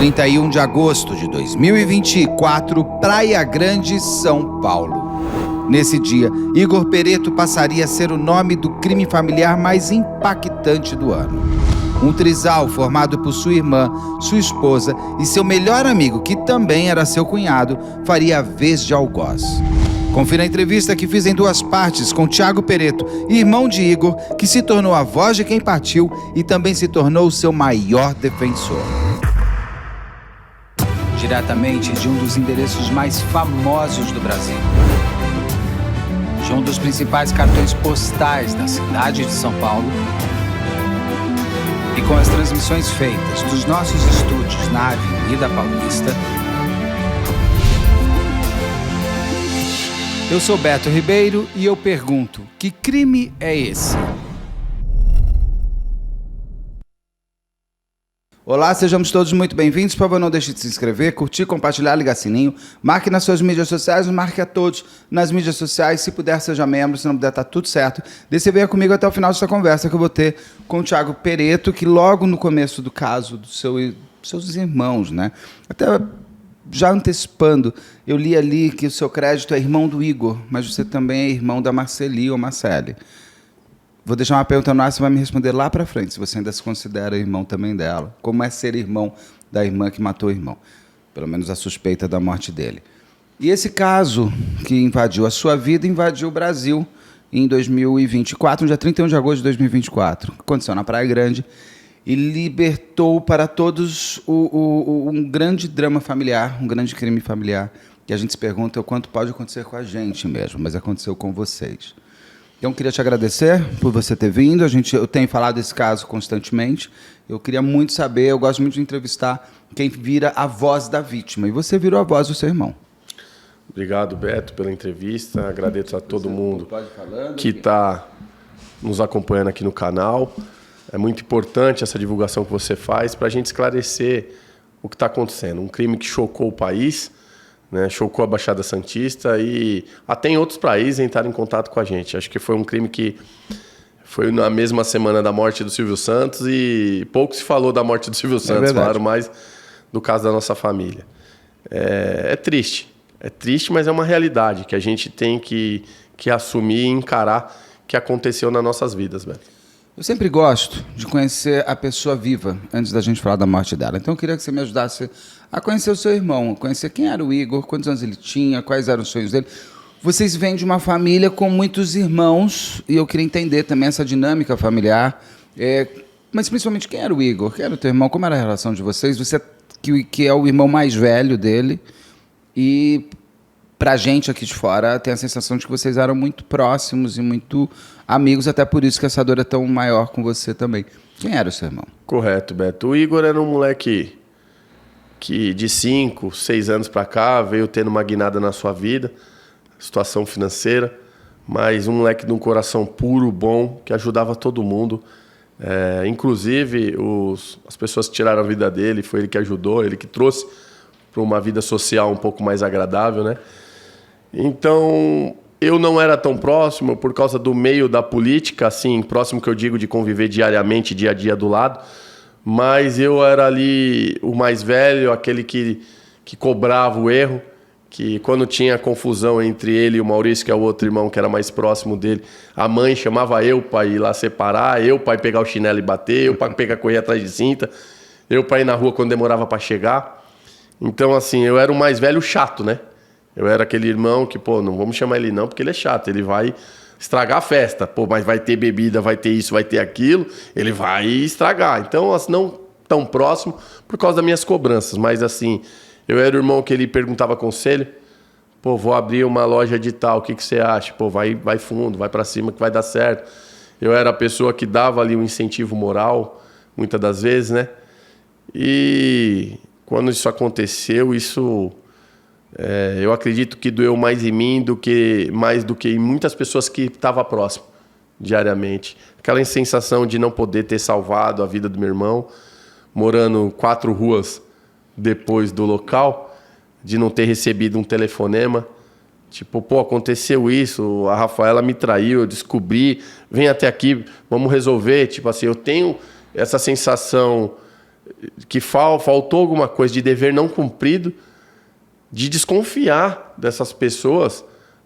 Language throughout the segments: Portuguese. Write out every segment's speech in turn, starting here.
31 de agosto de 2024, Praia Grande, São Paulo. Nesse dia, Igor Peretto passaria a ser o nome do crime familiar mais impactante do ano. Um trisal formado por sua irmã, sua esposa e seu melhor amigo, que também era seu cunhado, faria a vez de algoz. Confira a entrevista que fiz em duas partes com Thiago Peretto, irmão de Igor, que se tornou a voz de quem partiu e também se tornou o seu maior defensor. Diretamente de um dos endereços mais famosos do Brasil. De um dos principais cartões postais da cidade de São Paulo. E com as transmissões feitas dos nossos estúdios na Avenida Paulista. Eu sou Beto Ribeiro e eu pergunto, que crime é esse? Olá, sejamos todos muito bem-vindos. Por favor, não deixe de se inscrever, curtir, compartilhar, ligar sininho. Marque nas suas mídias sociais, marque a todos nas mídias sociais. Se puder, seja membro, se não puder, tá tudo certo. Você venha comigo até o final dessa conversa que eu vou ter com o Thiago Peretto, que logo no começo do caso dos seus irmãos, né? Até já antecipando, eu li ali que o seu crédito é irmão do Igor, mas você também é irmão da Marceli ou Marcele. Vou deixar uma pergunta no ar, você vai me responder lá para frente, se você ainda se considera irmão também dela. Como é ser irmão da irmã que matou o irmão? Pelo menos a suspeita da morte dele. E esse caso que invadiu a sua vida, invadiu o Brasil em 2024, no dia 31 de agosto de 2024. Aconteceu na Praia Grande e libertou para todos um grande drama familiar, um grande crime familiar, que a gente se pergunta o quanto pode acontecer com a gente mesmo, mas aconteceu com vocês. Então, queria te agradecer por você ter vindo. Eu tenho falado desse caso constantemente. Eu queria muito saber, eu gosto muito de entrevistar quem vira a voz da vítima. E você virou a voz do seu irmão. Obrigado, Beto, pela entrevista. Agradeço a todo mundo que está nos acompanhando aqui no canal. É muito importante essa divulgação que você faz para a gente esclarecer o que está acontecendo. Um crime que chocou o país, né, chocou a Baixada Santista e até em outros países entraram em contato com a gente. Acho que foi um crime que foi na mesma semana da morte do Silvio Santos e pouco se falou da morte do Silvio Santos, falaram mais do caso da nossa família. É triste, mas é uma realidade que a gente tem que assumir e encarar que aconteceu nas nossas vidas, Beto. Eu sempre gosto de conhecer a pessoa viva antes da gente falar da morte dela. Então eu queria que você me ajudasse a conhecer o seu irmão, conhecer quem era o Igor, quantos anos ele tinha, quais eram os sonhos dele. Vocês vêm de uma família com muitos irmãos e eu queria entender também essa dinâmica familiar. Mas principalmente quem era o Igor, quem era o teu irmão, como era a relação de vocês? Você que é o irmão mais velho dele e pra gente aqui de fora tem a sensação de que vocês eram muito próximos e muito amigos, até por isso que essa dor é tão maior com você também. Quem era o seu irmão? Correto, Beto. O Igor era um moleque que de 5, 6 anos para cá veio tendo uma guinada na sua vida, situação financeira, mas um moleque de um coração puro, bom, que ajudava todo mundo. Inclusive, as pessoas que tiraram a vida dele, foi ele que ajudou, ele que trouxe para uma vida social um pouco mais agradável, né? Então, eu não era tão próximo por causa do meio da política, assim, próximo que eu digo de conviver diariamente, dia a dia do lado, mas eu era ali o mais velho, aquele que cobrava o erro, que quando tinha confusão entre ele e o Maurício, que é o outro irmão que era mais próximo dele, a mãe chamava eu para ir lá separar, eu para pegar o chinelo e bater, eu para correr atrás de cinta, eu para ir na rua quando demorava para chegar. Então, assim, eu era o mais velho chato, né? Eu era aquele irmão que, não vamos chamar ele não, porque ele é chato, ele vai estragar a festa. Mas vai ter bebida, vai ter isso, vai ter aquilo, ele vai estragar. Então, assim, não tão próximo por causa das minhas cobranças, mas assim, eu era o irmão que ele perguntava conselho. Vou abrir uma loja de tal, o que você acha? Vai fundo, vai para cima que vai dar certo. Eu era a pessoa que dava ali um incentivo moral, muitas das vezes, né? E quando isso aconteceu, eu acredito que doeu mais em mim mais do que em muitas pessoas que estavam próximo diariamente. Aquela sensação de não poder ter salvado a vida do meu irmão, morando 4 ruas depois do local, de não ter recebido um telefonema. Tipo, aconteceu isso, a Rafaela me traiu, eu descobri, vem até aqui, vamos resolver. Tipo assim, eu tenho essa sensação que faltou alguma coisa de dever não cumprido, de desconfiar dessas pessoas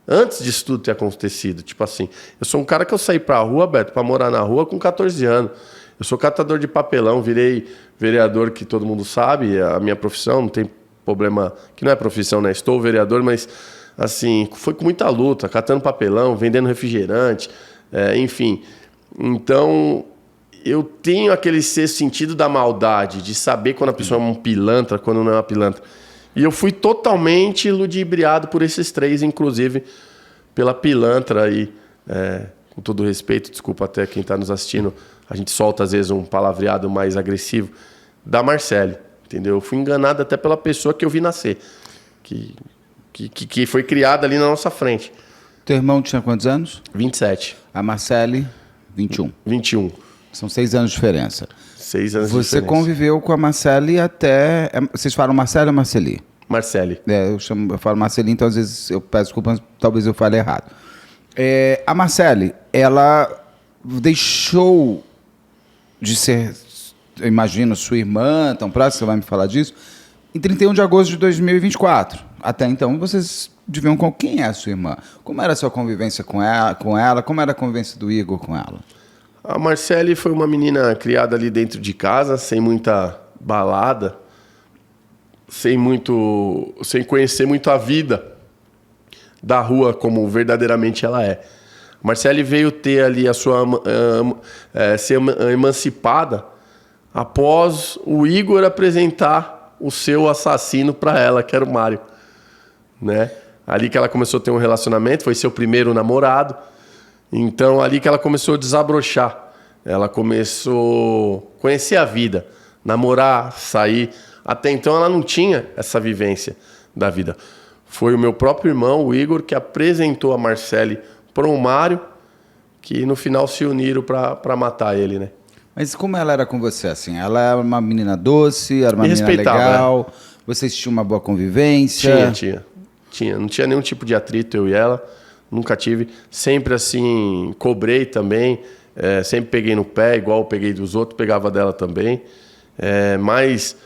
antes disso tudo ter acontecido. Tipo assim, eu sou um cara que eu saí pra rua, Beto, pra morar na rua com 14 anos. Eu sou catador de papelão, virei vereador, que todo mundo sabe, a minha profissão, não tem problema, que não é profissão, né? Estou vereador, mas assim, foi com muita luta, catando papelão, vendendo refrigerante, enfim. Então, eu tenho aquele sexto sentido da maldade, de saber quando a pessoa é um pilantra, quando não é uma pilantra. E eu fui totalmente ludibriado por esses três, inclusive pela pilantra aí, com todo respeito, desculpa até quem está nos assistindo, a gente solta às vezes um palavreado mais agressivo, da Marcele, entendeu? Eu fui enganado até pela pessoa que eu vi nascer, que foi criada ali na nossa frente. Teu irmão tinha quantos anos? 27. A Marcele, 21. 21. São 6 anos de diferença. 6 anos de Você diferença. Conviveu com a Marcele até... Vocês falam Marcele ou Marceli? Marcele. Eu falo Marceli, então às vezes eu peço desculpa, talvez eu fale errado. A Marcele, ela deixou de ser, eu imagino, sua irmã, tão próxima, você vai me falar disso, em 31 de agosto de 2024. Até então, vocês deviam com quem é a sua irmã? Como era a sua convivência com ela? Como era a convivência do Igor com ela? A Marcele foi uma menina criada ali dentro de casa, sem muita balada, sem conhecer muito a vida da rua como verdadeiramente ela é. A Marcele veio ter ali a sua ser emancipada após o Igor apresentar o seu assassino para ela, que era o Mário, né? Ali que ela começou a ter um relacionamento, foi seu primeiro namorado. Então, ali que ela começou a desabrochar. Ela começou a conhecer a vida, namorar, sair. Até então, ela não tinha essa vivência da vida. Foi o meu próprio irmão, o Igor, que apresentou a Marcele para o Mário, que no final se uniram para matar ele, né? Mas como ela era com você, assim? Ela era uma menina doce, era uma Me menina respeitava, legal? Vocês tinham uma boa convivência? Tinha. Não tinha nenhum tipo de atrito, eu e ela. Nunca tive. Sempre assim, cobrei também. Sempre peguei no pé, igual eu peguei dos outros, pegava dela também. Mas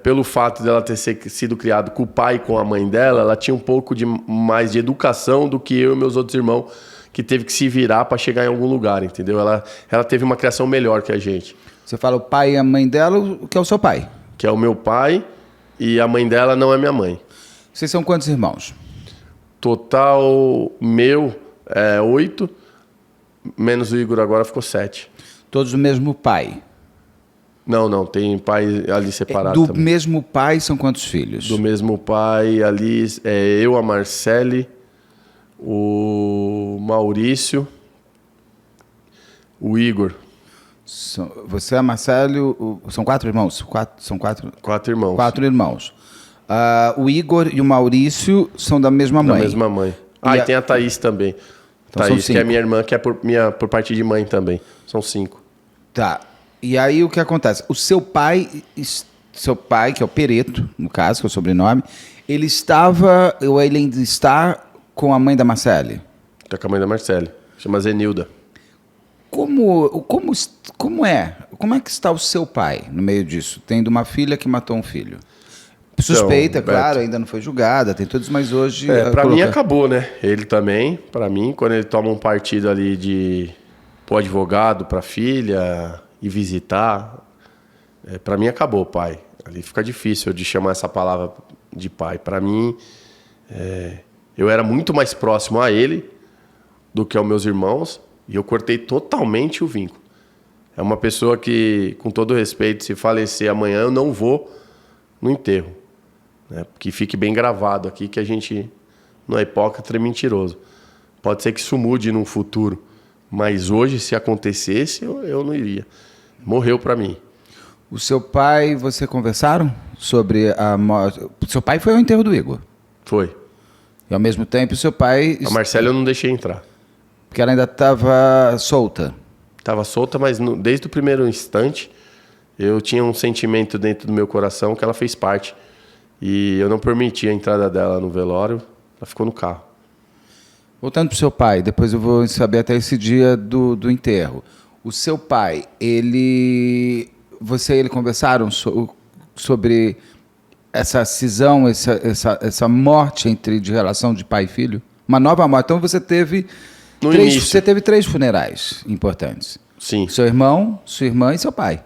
pelo fato dela ter sido criada com o pai e com a mãe dela, ela tinha um pouco mais de educação do que eu e meus outros irmãos, que teve que se virar para chegar em algum lugar, entendeu? Ela teve uma criação melhor que a gente. Você fala o pai e a mãe dela, que é o seu pai? Que é o meu pai, e a mãe dela não é minha mãe. Vocês são quantos irmãos? Total meu 8, menos o Igor agora ficou 7. Todos do mesmo pai? Não, tem pai ali separado Do também. mesmo pai são quantos filhos? Do mesmo pai ali, eu, a Marcele, o Maurício, o Igor. Você, a Marcelo, são 4 irmãos? São 4? 4 irmãos. 4 irmãos. O Igor e o Maurício são da mesma mãe? Da mesma mãe. E tem a Thaís também. Então Thaís, são que é 5. minha irmã, que é por parte de mãe também. São 5. Tá. E aí o que acontece? O seu pai, que é o Pereto, no caso, que é o sobrenome, ele estava, ou ele ainda está com a mãe da Marcele? Tá com a mãe da Marcele. Chama Zenilda. Como é que está o seu pai no meio disso? Tendo uma filha que matou um filho. Suspeita, Então, claro, Beto, ainda não foi julgada, tem todos, mas hoje... pra mim acabou, né? Ele também, pra mim, quando ele toma um partido ali de pro advogado, pra filha, e visitar, pra mim acabou, pai. Ali fica difícil de chamar essa palavra de pai. Pra mim, eu era muito mais próximo a ele do que aos meus irmãos, e eu cortei totalmente o vínculo. É uma pessoa que, com todo respeito, se falecer amanhã, eu não vou no enterro. Né? Que fique bem gravado aqui que a gente não é hipócrita e mentiroso. Pode ser que isso mude num futuro, mas hoje, se acontecesse, eu não iria. Morreu para mim. O seu pai, você conversaram sobre a morte? O seu pai foi ao enterro do Igor? Foi. E ao mesmo tempo o seu pai... A Marcela eu não deixei entrar. Porque ela ainda estava solta. Estava solta, mas desde o primeiro instante eu tinha um sentimento dentro do meu coração que ela fez parte. E eu não permiti a entrada dela no velório, ela ficou no carro. Voltando para o seu pai, depois eu vou saber até esse dia do enterro. O seu pai, ele você e ele conversaram sobre essa cisão, essa morte de relação de pai e filho? Uma nova morte. Então você teve três funerais importantes. Sim. Seu irmão, sua irmã e seu pai.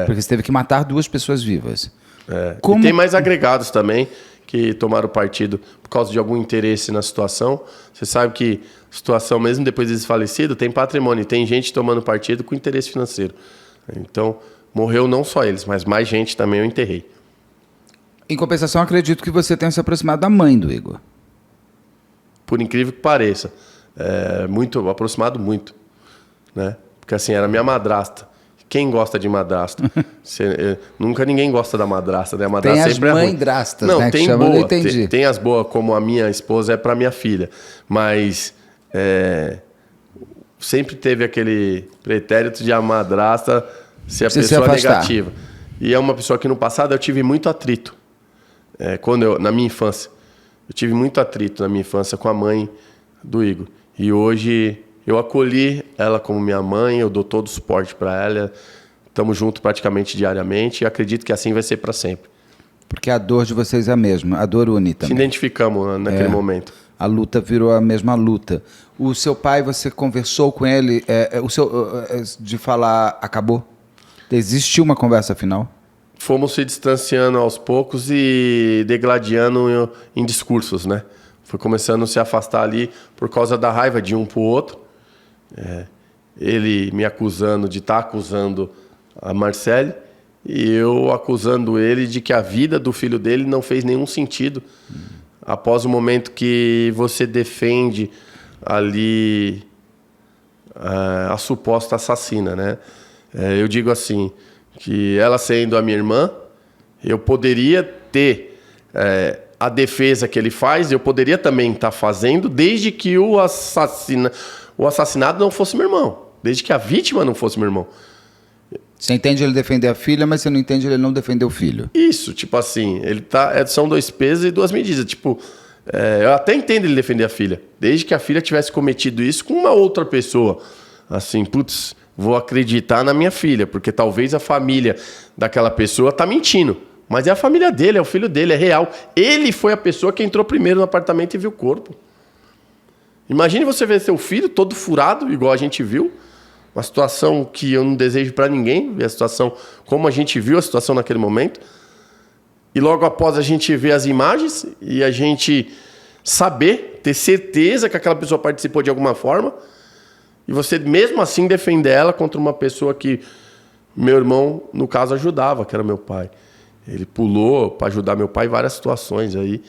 Porque você teve que matar 2 pessoas vivas. E tem mais agregados também que tomaram partido por causa de algum interesse na situação. Você sabe que a situação, mesmo depois deles falecidos, tem patrimônio. Tem gente tomando partido com interesse financeiro. Então, morreu não só eles, mas mais gente também eu enterrei. Em compensação, acredito que você tenha se aproximado da mãe do Igor. Por incrível que pareça. Aproximado muito. Né? Porque assim, era minha madrasta. Quem gosta de madrasta? Nunca ninguém gosta da madrasta, né? A madrasta tem sempre as é ruim. mãe-drastas, não, né? Tem que boa. Eu entendi. Tem as boas, como a minha esposa é para minha filha. Mas sempre teve aquele pretérito de a madrasta ser a pessoa negativa. E é uma pessoa que no passado eu tive muito atrito. Na minha infância. Eu tive muito atrito na minha infância com a mãe do Igor. E hoje eu acolhi ela como minha mãe, eu dou todo o suporte para ela. Estamos juntos praticamente diariamente e acredito que assim vai ser para sempre. Porque a dor de vocês é a mesma, a dor une também. Se identificamos naquele momento. A luta virou a mesma luta. O seu pai, você conversou com ele de falar, acabou? Existiu uma conversa final? Fomos se distanciando aos poucos e degladiando em discursos, né? Foi começando a se afastar ali por causa da raiva de um pro outro. Ele me acusando de estar acusando a Marcele e eu acusando ele de que a vida do filho dele não fez nenhum sentido após o momento que você defende ali a suposta assassina, né? Eu digo assim, que ela sendo a minha irmã, eu poderia ter a defesa que ele faz, eu poderia também estar fazendo, desde que o assassinado não fosse meu irmão, desde que a vítima não fosse meu irmão. Você entende ele defender a filha, mas você não entende ele não defender o filho. Isso, tipo assim, são 2 pesos e 2 medidas. Tipo, eu até entendo ele defender a filha, desde que a filha tivesse cometido isso com uma outra pessoa. Assim, putz, vou acreditar na minha filha, porque talvez a família daquela pessoa tá mentindo. Mas é a família dele, é o filho dele, é real. Ele foi a pessoa que entrou primeiro no apartamento e viu o corpo. Imagine você ver seu filho todo furado, igual a gente viu. Uma situação que eu não desejo para ninguém, ver a situação como a gente viu a situação naquele momento. E logo após a gente ver as imagens e a gente saber, ter certeza que aquela pessoa participou de alguma forma. E você mesmo assim defender ela contra uma pessoa que meu irmão, no caso, ajudava, que era meu pai. Ele pulou para ajudar meu pai em várias situações aí.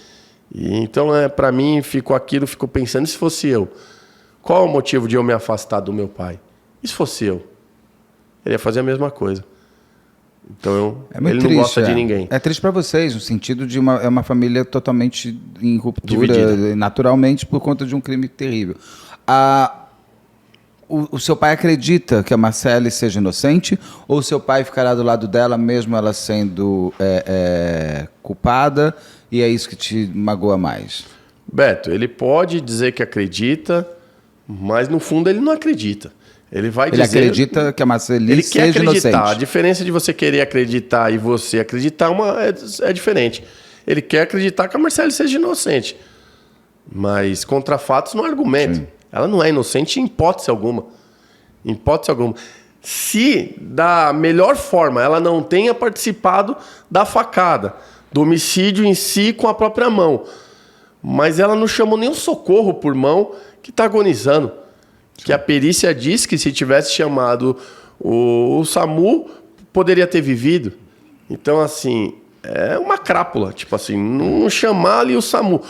E então, para mim, ficou pensando, se fosse eu, qual é o motivo de eu me afastar do meu pai? E se fosse eu? Ele ia fazer a mesma coisa. Então, ele triste, não gosta de ninguém. É triste para vocês, no sentido de uma família totalmente em ruptura, dividida, naturalmente, por conta de um crime terrível. O seu pai acredita que a Marcele seja inocente ou o seu pai ficará do lado dela mesmo ela sendo culpada e é isso que te magoa mais? Beto, ele pode dizer que acredita, mas no fundo ele não acredita. Ele acredita que a Marcele seja inocente. A diferença de você querer acreditar e você acreditar é diferente. Ele quer acreditar que a Marcele seja inocente, mas contra fatos não argumenta. Sim. Ela não é inocente em hipótese alguma. Em hipótese alguma. Se, da melhor forma, ela não tenha participado da facada, do homicídio em si com a própria mão, mas ela não chamou nenhum socorro por mão que está agonizando. Sim. Que a perícia diz que se tivesse chamado o SAMU, poderia ter vivido. Então, assim, é uma crápula. Tipo assim, não chamar ali o SAMU.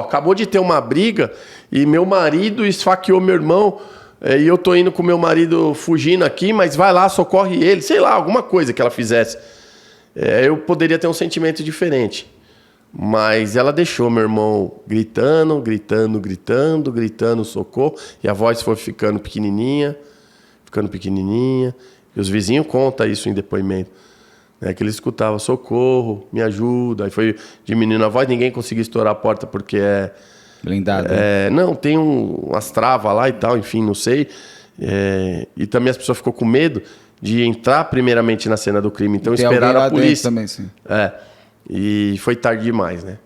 Acabou de ter uma briga e meu marido esfaqueou meu irmão e eu tô indo com meu marido fugindo aqui, mas vai lá, socorre ele. Sei lá, alguma coisa que ela fizesse. Eu poderia ter um sentimento diferente. Mas ela deixou meu irmão gritando, socorro. E a voz foi ficando pequenininha. E os vizinhos contam isso em depoimento. Que ele escutava, socorro, me ajuda. Aí foi diminuindo a voz, ninguém conseguia estourar a porta porque blindado. Não, tem umas travas lá e tal, enfim, não sei. E também as pessoas ficou com medo de entrar primeiramente na cena do crime. Então Tem esperaram alguém lá a polícia. dentro também, sim. E foi tarde demais, né?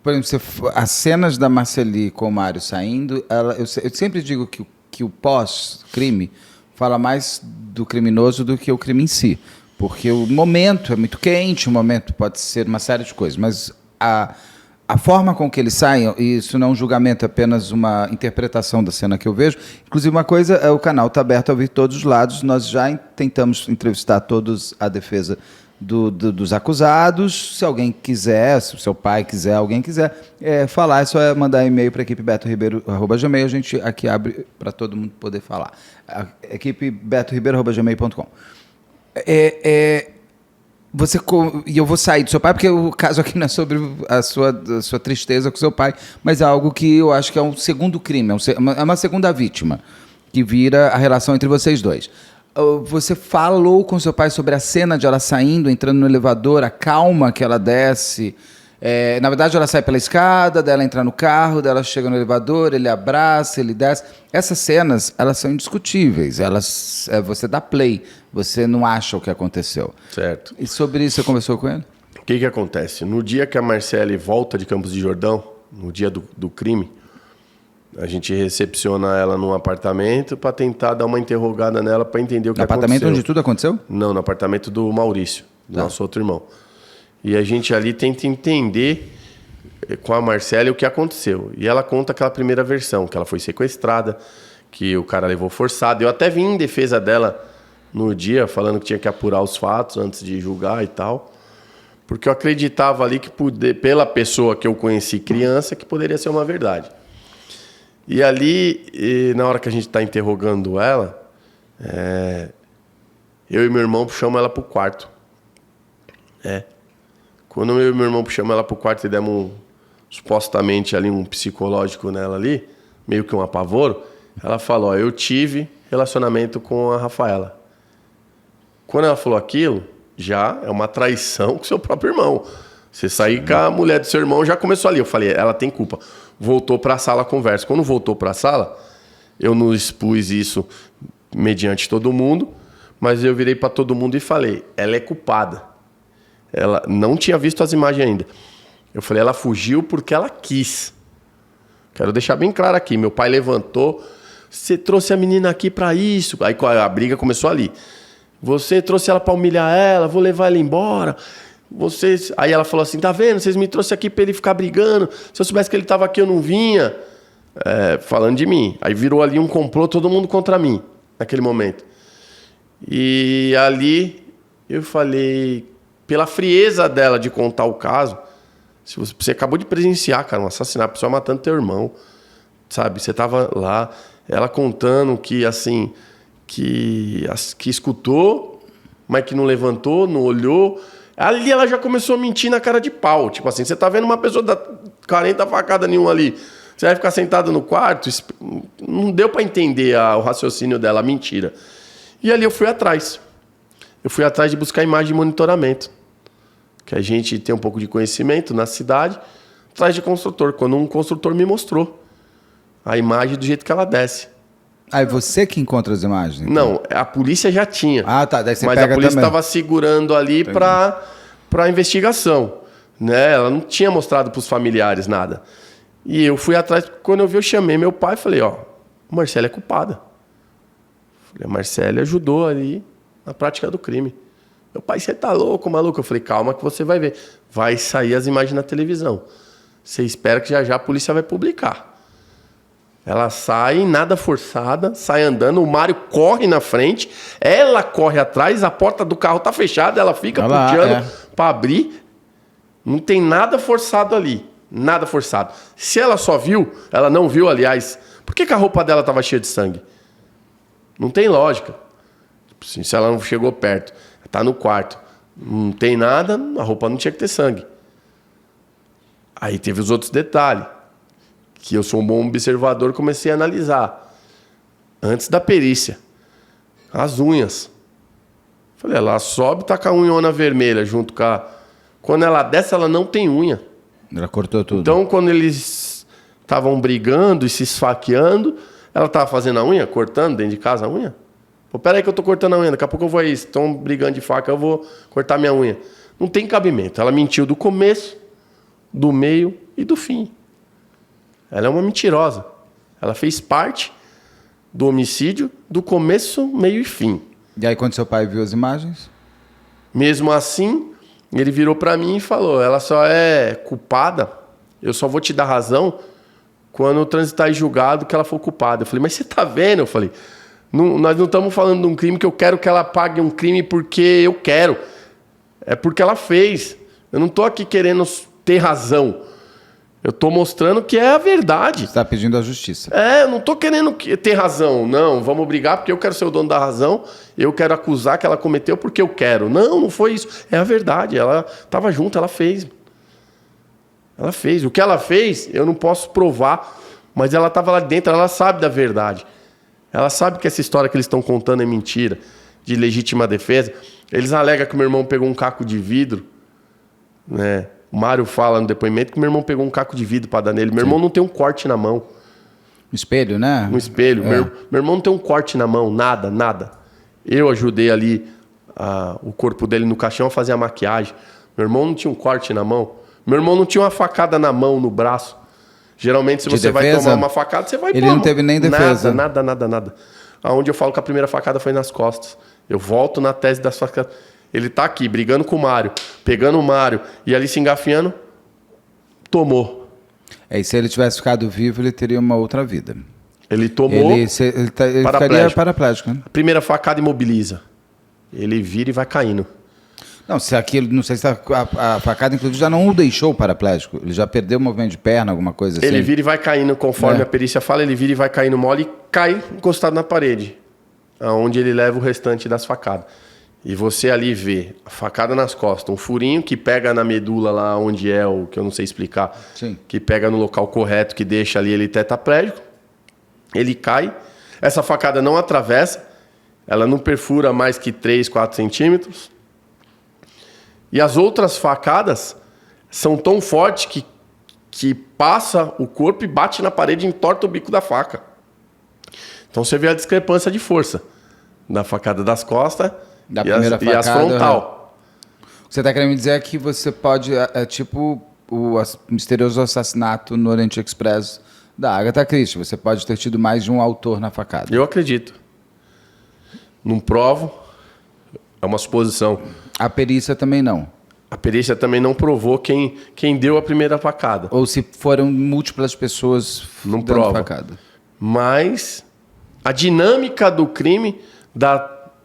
Por exemplo, as cenas da Marcely com o Mário saindo, eu sempre digo que o pós-crime fala mais do criminoso do que o crime em si. Porque o momento é muito quente, o momento pode ser uma série de coisas, mas a forma com que eles saem, e isso não é um julgamento, é apenas uma interpretação da cena que eu vejo. Inclusive, uma coisa, o canal está aberto a ouvir todos os lados, nós já tentamos entrevistar todos a defesa dos acusados. Se alguém quiser, se o seu pai quiser, alguém quiser falar, é só mandar e-mail para a equipe betoribeiro@gmail, a gente aqui abre para todo mundo poder falar. A equipe betoribeiro@gmail.com. E eu vou sair do seu pai, porque o caso aqui não é sobre a sua tristeza com o seu pai, mas é algo que eu acho que é um segundo crime, é uma segunda vítima, que vira a relação entre vocês dois. Você falou com seu pai sobre a cena de ela saindo, entrando no elevador, a calma que ela desce. Na verdade, ela sai pela escada, dela entra no carro, dela chega no elevador, ele abraça, ele desce. Essas cenas, elas são indiscutíveis. Você dá play, você não acha o que aconteceu. Certo. E sobre isso você conversou com ele? O que acontece? No dia que a Marcely volta de Campos de Jordão, no dia do crime, a gente recepciona ela num apartamento para tentar dar uma interrogada nela para entender o que aconteceu. No apartamento onde tudo aconteceu? Não, no apartamento do Maurício, do nosso outro irmão. E a gente ali tenta entender com a Marcely o que aconteceu. E ela conta aquela primeira versão, que ela foi sequestrada, que o cara levou forçado. Eu até vim em defesa dela no dia, falando que tinha que apurar os fatos antes de julgar e tal. Porque eu acreditava ali que, pela pessoa que eu conheci criança, que poderia ser uma verdade. E ali, na hora que a gente está interrogando ela, eu e meu irmão puxamos ela para o quarto. Quando eu e meu irmão puxamos ela para o quarto e demos supostamente ali um psicológico nela ali, meio que um apavoro, ela falou, eu tive relacionamento com a Rafaela. Quando ela falou aquilo, já é uma traição com seu próprio irmão. Você sair com a mulher do seu irmão, já começou ali. Eu falei, ela tem culpa. Voltou para a sala a conversa. Quando voltou para a sala, eu não expus isso mediante todo mundo, mas eu virei para todo mundo e falei, ela é culpada. Ela não tinha visto as imagens ainda. Eu falei, ela fugiu porque ela quis. Quero deixar bem claro aqui. Meu pai levantou, você trouxe a menina aqui para isso. Aí a briga começou ali. Você trouxe ela para humilhar ela, vou levar ela embora. Aí ela falou assim, tá vendo? Vocês me trouxeram aqui para ele ficar brigando. Se eu soubesse que ele estava aqui, eu não vinha. Falando de mim. Aí virou ali um complô, todo mundo contra mim, naquele momento. E ali eu falei, pela frieza dela de contar o caso, se você acabou de presenciar, cara, um assassinato, a pessoa matando teu irmão, sabe? Você tava lá, ela contando que, assim, que escutou, mas que não levantou, não olhou. Ali ela já começou a mentir na cara de pau. Tipo assim, você tá vendo uma pessoa dar 40 facadas nenhuma ali, você vai ficar sentado no quarto? Não deu para entender o raciocínio dela, a mentira. E ali eu fui atrás. Eu fui atrás de buscar imagem de monitoramento. Que a gente tem um pouco de conhecimento na cidade, atrás de construtor. Quando um construtor me mostrou a imagem do jeito que ela desce. É você que encontra as imagens? Então? Não, a polícia já tinha. Ah, tá. Daí você mas pega a polícia também. estava segurando ali para investigação. Né? Ela não tinha mostrado para os familiares nada. E eu fui atrás, quando eu vi, eu chamei meu pai e falei, a Marcely é culpada. A Marcely ajudou ali na prática do crime. Meu pai, você tá louco, maluco? Eu falei, calma que você vai ver. Vai sair as imagens na televisão. Você espera que já a polícia vai publicar. Ela sai, nada forçada, sai andando, o Mário corre na frente, ela corre atrás, a porta do carro tá fechada, ela fica puxando para abrir. Não tem nada forçado ali. Nada forçado. Se ela só viu, ela não viu, aliás, por que a roupa dela estava cheia de sangue? Não tem lógica. Se ela não chegou perto, está no quarto, não tem nada, a roupa não tinha que ter sangue. Aí teve os outros detalhes, que eu sou um bom observador, comecei a analisar. Antes da perícia, as unhas. Falei, ela sobe, tá com a unhona vermelha junto com a... Quando ela desce, ela não tem unha. Ela cortou tudo. Então, quando eles estavam brigando e se esfaqueando, ela estava fazendo a unha, cortando dentro de casa a unha? Pô, peraí que eu tô cortando a unha, daqui a pouco eu vou aí, estão brigando de faca, eu vou cortar minha unha. Não tem cabimento. Ela mentiu do começo, do meio e do fim. Ela é uma mentirosa. Ela fez parte do homicídio do começo, meio e fim. E aí, quando seu pai viu as imagens? Mesmo assim, ele virou para mim e falou, ela só é culpada, eu só vou te dar razão quando transitar em julgado que ela for culpada. Eu falei, mas você tá vendo? Eu falei, nós não estamos falando de um crime que eu quero que ela pague um crime porque eu quero. É porque ela fez. Eu não tô aqui querendo ter razão. Eu tô mostrando que é a verdade. Você está pedindo a justiça. Eu não tô querendo ter razão. Não, vamos brigar porque eu quero ser o dono da razão. Eu quero acusar que ela cometeu porque eu quero. Não, não foi isso. É a verdade. Ela estava junto, ela fez. Ela fez. O que ela fez, eu não posso provar. Mas ela estava lá dentro, ela sabe da verdade. Ela sabe que essa história que eles estão contando é mentira, de legítima defesa. Eles alegam que meu irmão pegou um caco de vidro, né? O Mário fala no depoimento que meu irmão pegou um caco de vidro para dar nele. Meu irmão não tem um corte na mão. No espelho, né? No espelho. Meu irmão não tem um corte na mão, nada, nada. Eu ajudei ali o corpo dele no caixão a fazer a maquiagem. Meu irmão não tinha um corte na mão. Meu irmão não tinha uma facada na mão, no braço. Geralmente, se você vai tomar uma facada, você vai pôr. Ele não teve nem defesa. Nada. Aonde eu falo que a primeira facada foi nas costas. Eu volto na tese das facadas. Ele tá aqui, brigando com o Mário, pegando o Mário e ali se engafiando, tomou. E se ele tivesse ficado vivo, ele teria uma outra vida. Ele tomou, ele ficaria paraplégico. Né? A primeira facada imobiliza. Ele vira e vai caindo. Não, se aquilo, não sei se a facada, inclusive, já não o deixou paraplégico. Ele já perdeu o movimento de perna, alguma coisa assim. Ele vira e vai caindo, conforme a perícia fala, ele vira e vai caindo mole e cai encostado na parede, aonde ele leva o restante das facadas. E você ali vê a facada nas costas, um furinho que pega na medula lá onde é o que eu não sei explicar, Sim. Que pega no local correto, que deixa ali ele tetraplégico, ele cai, essa facada não atravessa, ela não perfura mais que 3, 4 centímetros, e as outras facadas são tão fortes que passa o corpo e bate na parede e entorta o bico da faca. Então você vê a discrepância de força da facada das costas e as frontal. Você está querendo me dizer que você pode... É tipo o misterioso assassinato no Oriente Express da Agatha Christie. Você pode ter tido mais de um autor na facada. Eu acredito. Não provo. É uma suposição. A perícia também não. A perícia também não provou quem deu a primeira facada. Ou se foram múltiplas pessoas não dando prova. facada. Mas a dinâmica do crime dá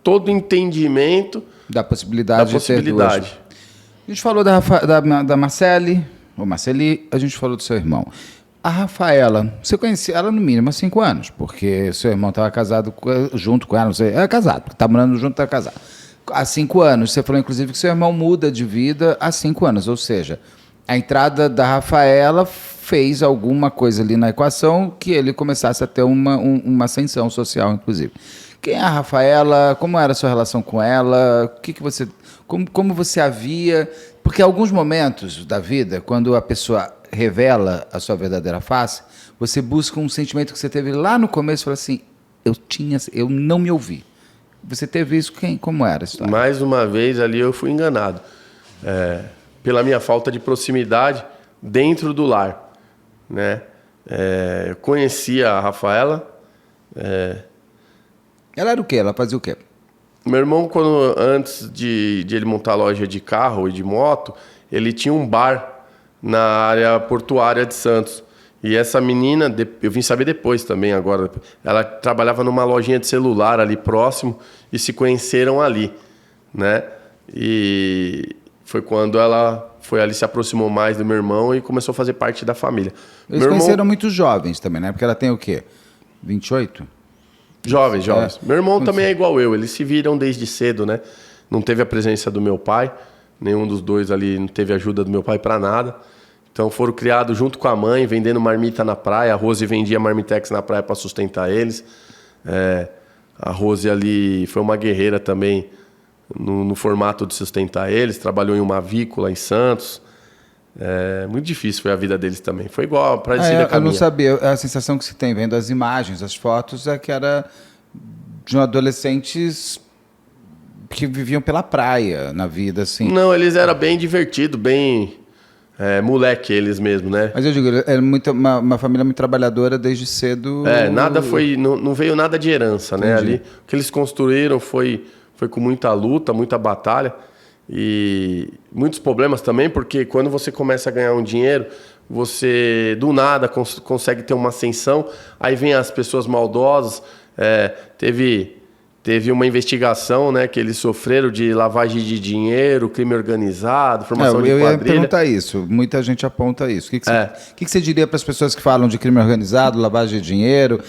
todo entendimento da possibilidade de ter duas. A gente falou da Marcele, ou Marceli, a gente falou do seu irmão. A Rafaela, você conhecia ela no mínimo há 5 anos, porque seu irmão estava casado junto com ela, não sei, casado, está morando junto, está casado. Há 5 anos, você falou inclusive que seu irmão muda de vida há 5 anos, ou seja, a entrada da Rafaela fez alguma coisa ali na equação que ele começasse a ter uma ascensão social, inclusive. Quem é a Rafaela? Como era a sua relação com ela? Como você a via? Porque em alguns momentos da vida, quando a pessoa revela a sua verdadeira face, você busca um sentimento que você teve lá no começo e fala assim, eu não me ouvi. Você teve isso? Como era a história? Mais uma vez ali eu fui enganado. Pela minha falta de proximidade dentro do lar. Né? Eu conhecia a Rafaela. Ela era o quê? Ela fazia o quê? Meu irmão, antes de ele montar a loja de carro e de moto, ele tinha um bar na área portuária de Santos. E essa menina, eu vim saber depois também agora, ela trabalhava numa lojinha de celular ali próximo e se conheceram ali, né? E foi quando ela foi ali, se aproximou mais do meu irmão e começou a fazer parte da família. Eles conheceram muito jovens também, né? Porque ela tem o quê? 28? Jovens. Meu irmão também é igual eu, eles se viram desde cedo, né? Não teve a presença do meu pai, nenhum dos dois ali não teve ajuda do meu pai para nada. Então foram criados junto com a mãe, vendendo marmita na praia. A Rose vendia marmitex na praia para sustentar eles. A Rose ali foi uma guerreira também no formato de sustentar eles. Trabalhou em uma avícola em Santos. Muito difícil foi a vida deles também. Foi igual, parecida com a minha. Eu não sabia. A sensação que se tem vendo as imagens, as fotos, é que era de um adolescentes que viviam pela praia na vida, assim. Não, eles eram bem divertidos, bem moleque eles mesmo, né? Mas eu digo, é uma família muito trabalhadora desde cedo. Nada foi, não veio nada de herança, né? Ali, o que eles construíram foi com muita luta, muita batalha e muitos problemas também, porque quando você começa a ganhar um dinheiro, você do nada consegue ter uma ascensão, aí vem as pessoas maldosas, teve uma investigação, né, que eles sofreram de lavagem de dinheiro, crime organizado, formação de quadrilha. Eu ia perguntar isso. Muita gente aponta isso. O que você diria para as pessoas que falam de crime organizado, lavagem de dinheiro,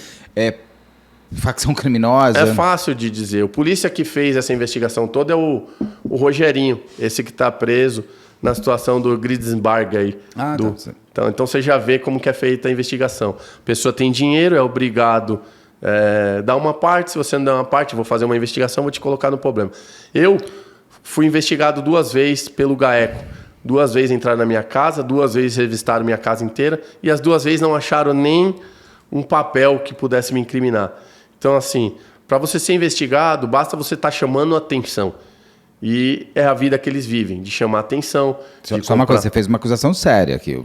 facção criminosa? É fácil de dizer. O polícia que fez essa investigação toda é o Rogerinho, esse que está preso na situação do Gridsberg aí. Então você já vê como que é feita a investigação. A pessoa tem dinheiro, é obrigado dar uma parte. Se você não der uma parte, vou fazer uma investigação, vou te colocar no problema. Eu fui investigado 2 vezes pelo GAECO. 2 vezes entraram na minha casa, 2 vezes revistaram minha casa inteira e as 2 vezes não acharam nem um papel que pudesse me incriminar. Então, assim, para você ser investigado, basta você estar chamando atenção. E é a vida que eles vivem, de chamar atenção. Só uma coisa, você fez uma acusação séria aqui.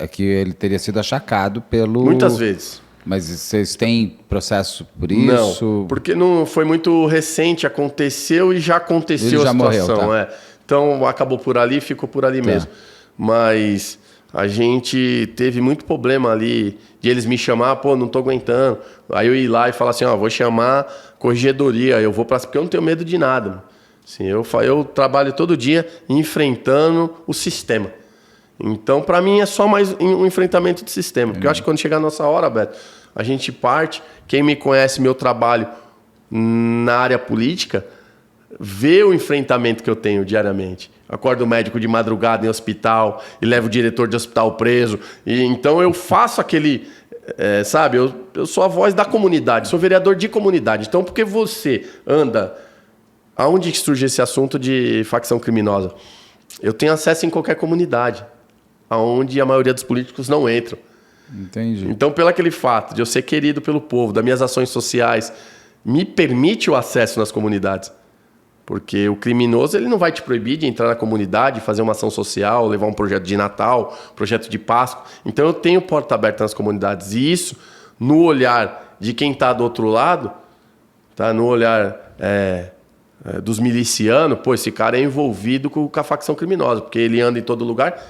Que ele teria sido achacado pelo... Muitas vezes. Mas vocês têm processo por isso? Não, porque não foi muito recente, aconteceu e já aconteceu a situação. Morreu, tá. Então, acabou por ali, ficou por ali mesmo. Mas a gente teve muito problema ali de eles me chamar, não tô aguentando. Aí eu ir lá e falar assim, vou chamar corregedoria, eu vou para... Porque eu não tenho medo de nada, mano. Assim, eu trabalho todo dia enfrentando o sistema. Então, para mim, é só mais um enfrentamento de sistema. Porque eu acho que quando chegar a nossa hora, Beto, a gente parte. Quem me conhece, meu trabalho na área política, vê o enfrentamento que eu tenho diariamente. Acordo o médico de madrugada em hospital e levo o diretor de hospital preso. E então eu faço aquele... sabe, eu sou a voz da comunidade, sou vereador de comunidade. Então, porque você anda... Aonde surge esse assunto de facção criminosa? Eu tenho acesso em qualquer comunidade, aonde a maioria dos políticos não entram. Entendi. Então, pelo aquele fato de eu ser querido pelo povo, das minhas ações sociais, me permite o acesso nas comunidades. Porque o criminoso ele não vai te proibir de entrar na comunidade, fazer uma ação social, levar um projeto de Natal, projeto de Páscoa. Então, eu tenho porta aberta nas comunidades. E isso, no olhar de quem está do outro lado, tá? No olhar... dos milicianos, esse cara é envolvido com a facção criminosa, porque ele anda em todo lugar,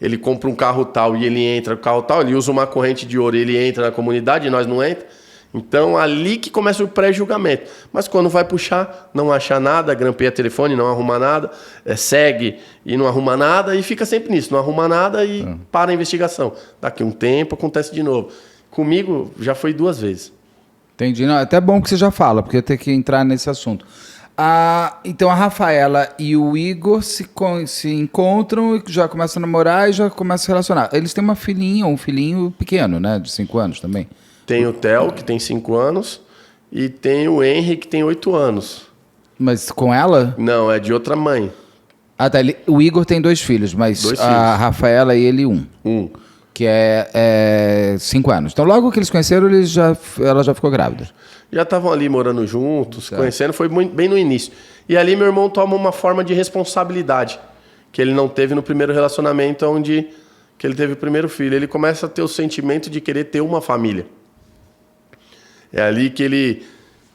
ele compra um carro tal e ele entra no carro tal, ele usa uma corrente de ouro e ele entra na comunidade e nós não entra. Então, ali que começa o pré-julgamento. Mas quando vai puxar, não acha nada, grampeia telefone, não arruma nada, segue e não arruma nada e fica sempre nisso, não arruma nada e para a investigação. Daqui um tempo acontece de novo. Comigo já foi 2 vezes. Entendi. Não, é até bom que você já fala, porque eu tenho que entrar nesse assunto. Então a Rafaela e o Igor se encontram e já começam a namorar e já começam a se relacionar. Eles têm um filhinho pequeno, né? De 5 anos também. Tem o Theo, que tem 5 anos, e tem o Henry, que tem 8 anos. Mas com ela? Não, é de outra mãe. Tá. O Igor tem 2 filhos, mas 2 a filhos. Rafaela e ele 1. Que é 5 anos. Então logo que eles conheceram, ela já ficou grávida. Já estavam ali morando juntos, conhecendo, foi bem no início. E ali meu irmão toma uma forma de responsabilidade que ele não teve no primeiro relacionamento, onde que ele teve o primeiro filho. Ele começa a ter o sentimento de querer ter uma família. É ali que ele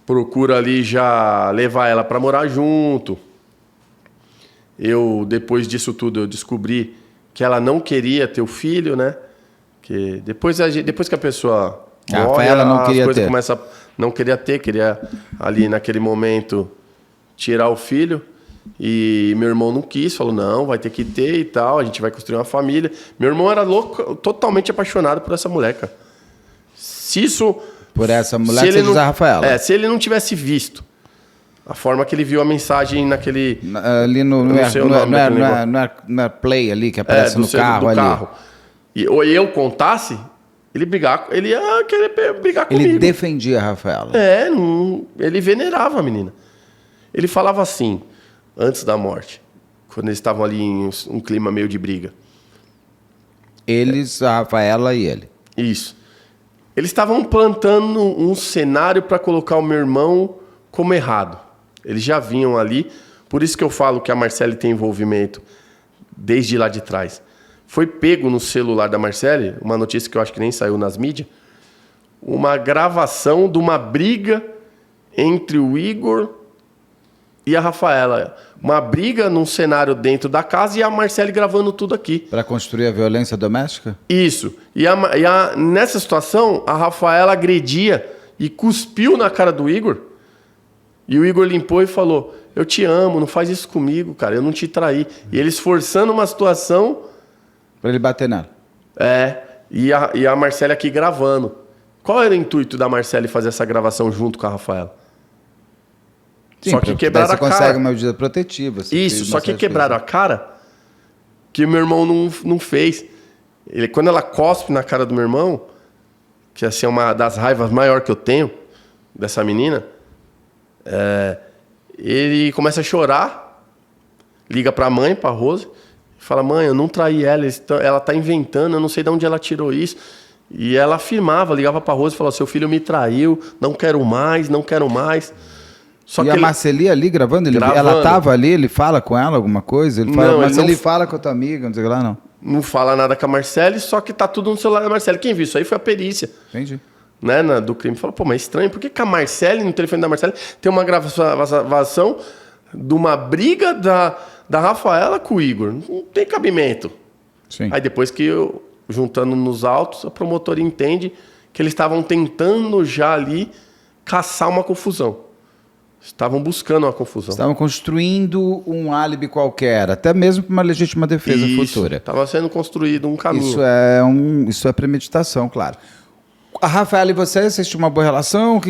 procura ali já levar ela para morar junto. Depois disso tudo, eu descobri que ela não queria ter o filho, né? Que depois que a pessoa morre, ela não queria as coisas ter. começam não queria ter, queria ali naquele momento tirar o filho. E meu irmão não quis, falou, não, vai ter que ter e tal, a gente vai construir uma família. Meu irmão era louco, totalmente apaixonado por essa mulher, cara. Por essa mulher que você diz a Rafaela. Se ele não tivesse visto a forma que ele viu a mensagem naquele... Ali no Play ali, que aparece no carro ali. E ou eu contasse, ele ia querer brigar comigo. Ele defendia a Rafaela. Ele venerava a menina. Ele falava assim, antes da morte, quando eles estavam ali em um clima meio de briga. A Rafaela e ele. Isso. Eles estavam plantando um cenário para colocar o meu irmão como errado. Eles já vinham ali, por isso que eu falo que a Marcele tem envolvimento desde lá de trás. Foi pego no celular da Marcele, uma notícia que eu acho que nem saiu nas mídias, uma gravação de uma briga entre o Igor e a Rafaela. Uma briga num cenário dentro da casa e a Marcele gravando tudo aqui. Para construir a violência doméstica? Isso. Nessa situação, a Rafaela agredia e cuspiu na cara do Igor. E o Igor limpou e falou: eu te amo, não faz isso comigo, cara, eu não te traí. E eles forçando uma situação... Para ele bater nela. E a Marcele aqui gravando. Qual era o intuito da Marcele fazer essa gravação junto com a Rafaela? Sim, só que quebraram a cara. Você consegue uma medida protetiva. Isso, só que quebraram a cara que o meu irmão não fez. Quando ela cospe na cara do meu irmão, que assim, é uma das raivas maiores que eu tenho dessa menina, ele começa a chorar, liga pra mãe, pra Rose, e fala: mãe, eu não traí ela, ela tá inventando, eu não sei de onde ela tirou isso. E ela afirmava, ligava pra Rose e falava: seu filho me traiu, não quero mais, não quero mais. Só e que a Marceli ali gravando? Ela estava ali, ele fala com ela alguma coisa? Ele fala, Marceli, fala com a tua amiga, não sei o que lá, não. Não fala nada com a Marceli, só que tá tudo no celular da Marceli. Quem viu isso aí foi a perícia. Entendi. Né, do crime. Falou: pô, mas é estranho, por que a Marceli, no telefone da Marceli, tem uma gravação de uma briga da Rafaela com o Igor? Não tem cabimento. Sim. Aí depois que juntando nos autos, a promotora entende que eles estavam tentando já ali caçar uma confusão. Estavam buscando uma confusão. Estavam construindo um álibi qualquer, até mesmo para uma legítima defesa futura. Estava sendo construído um caminho. Isso é premeditação, claro. A Rafaela e vocês tinham uma boa relação?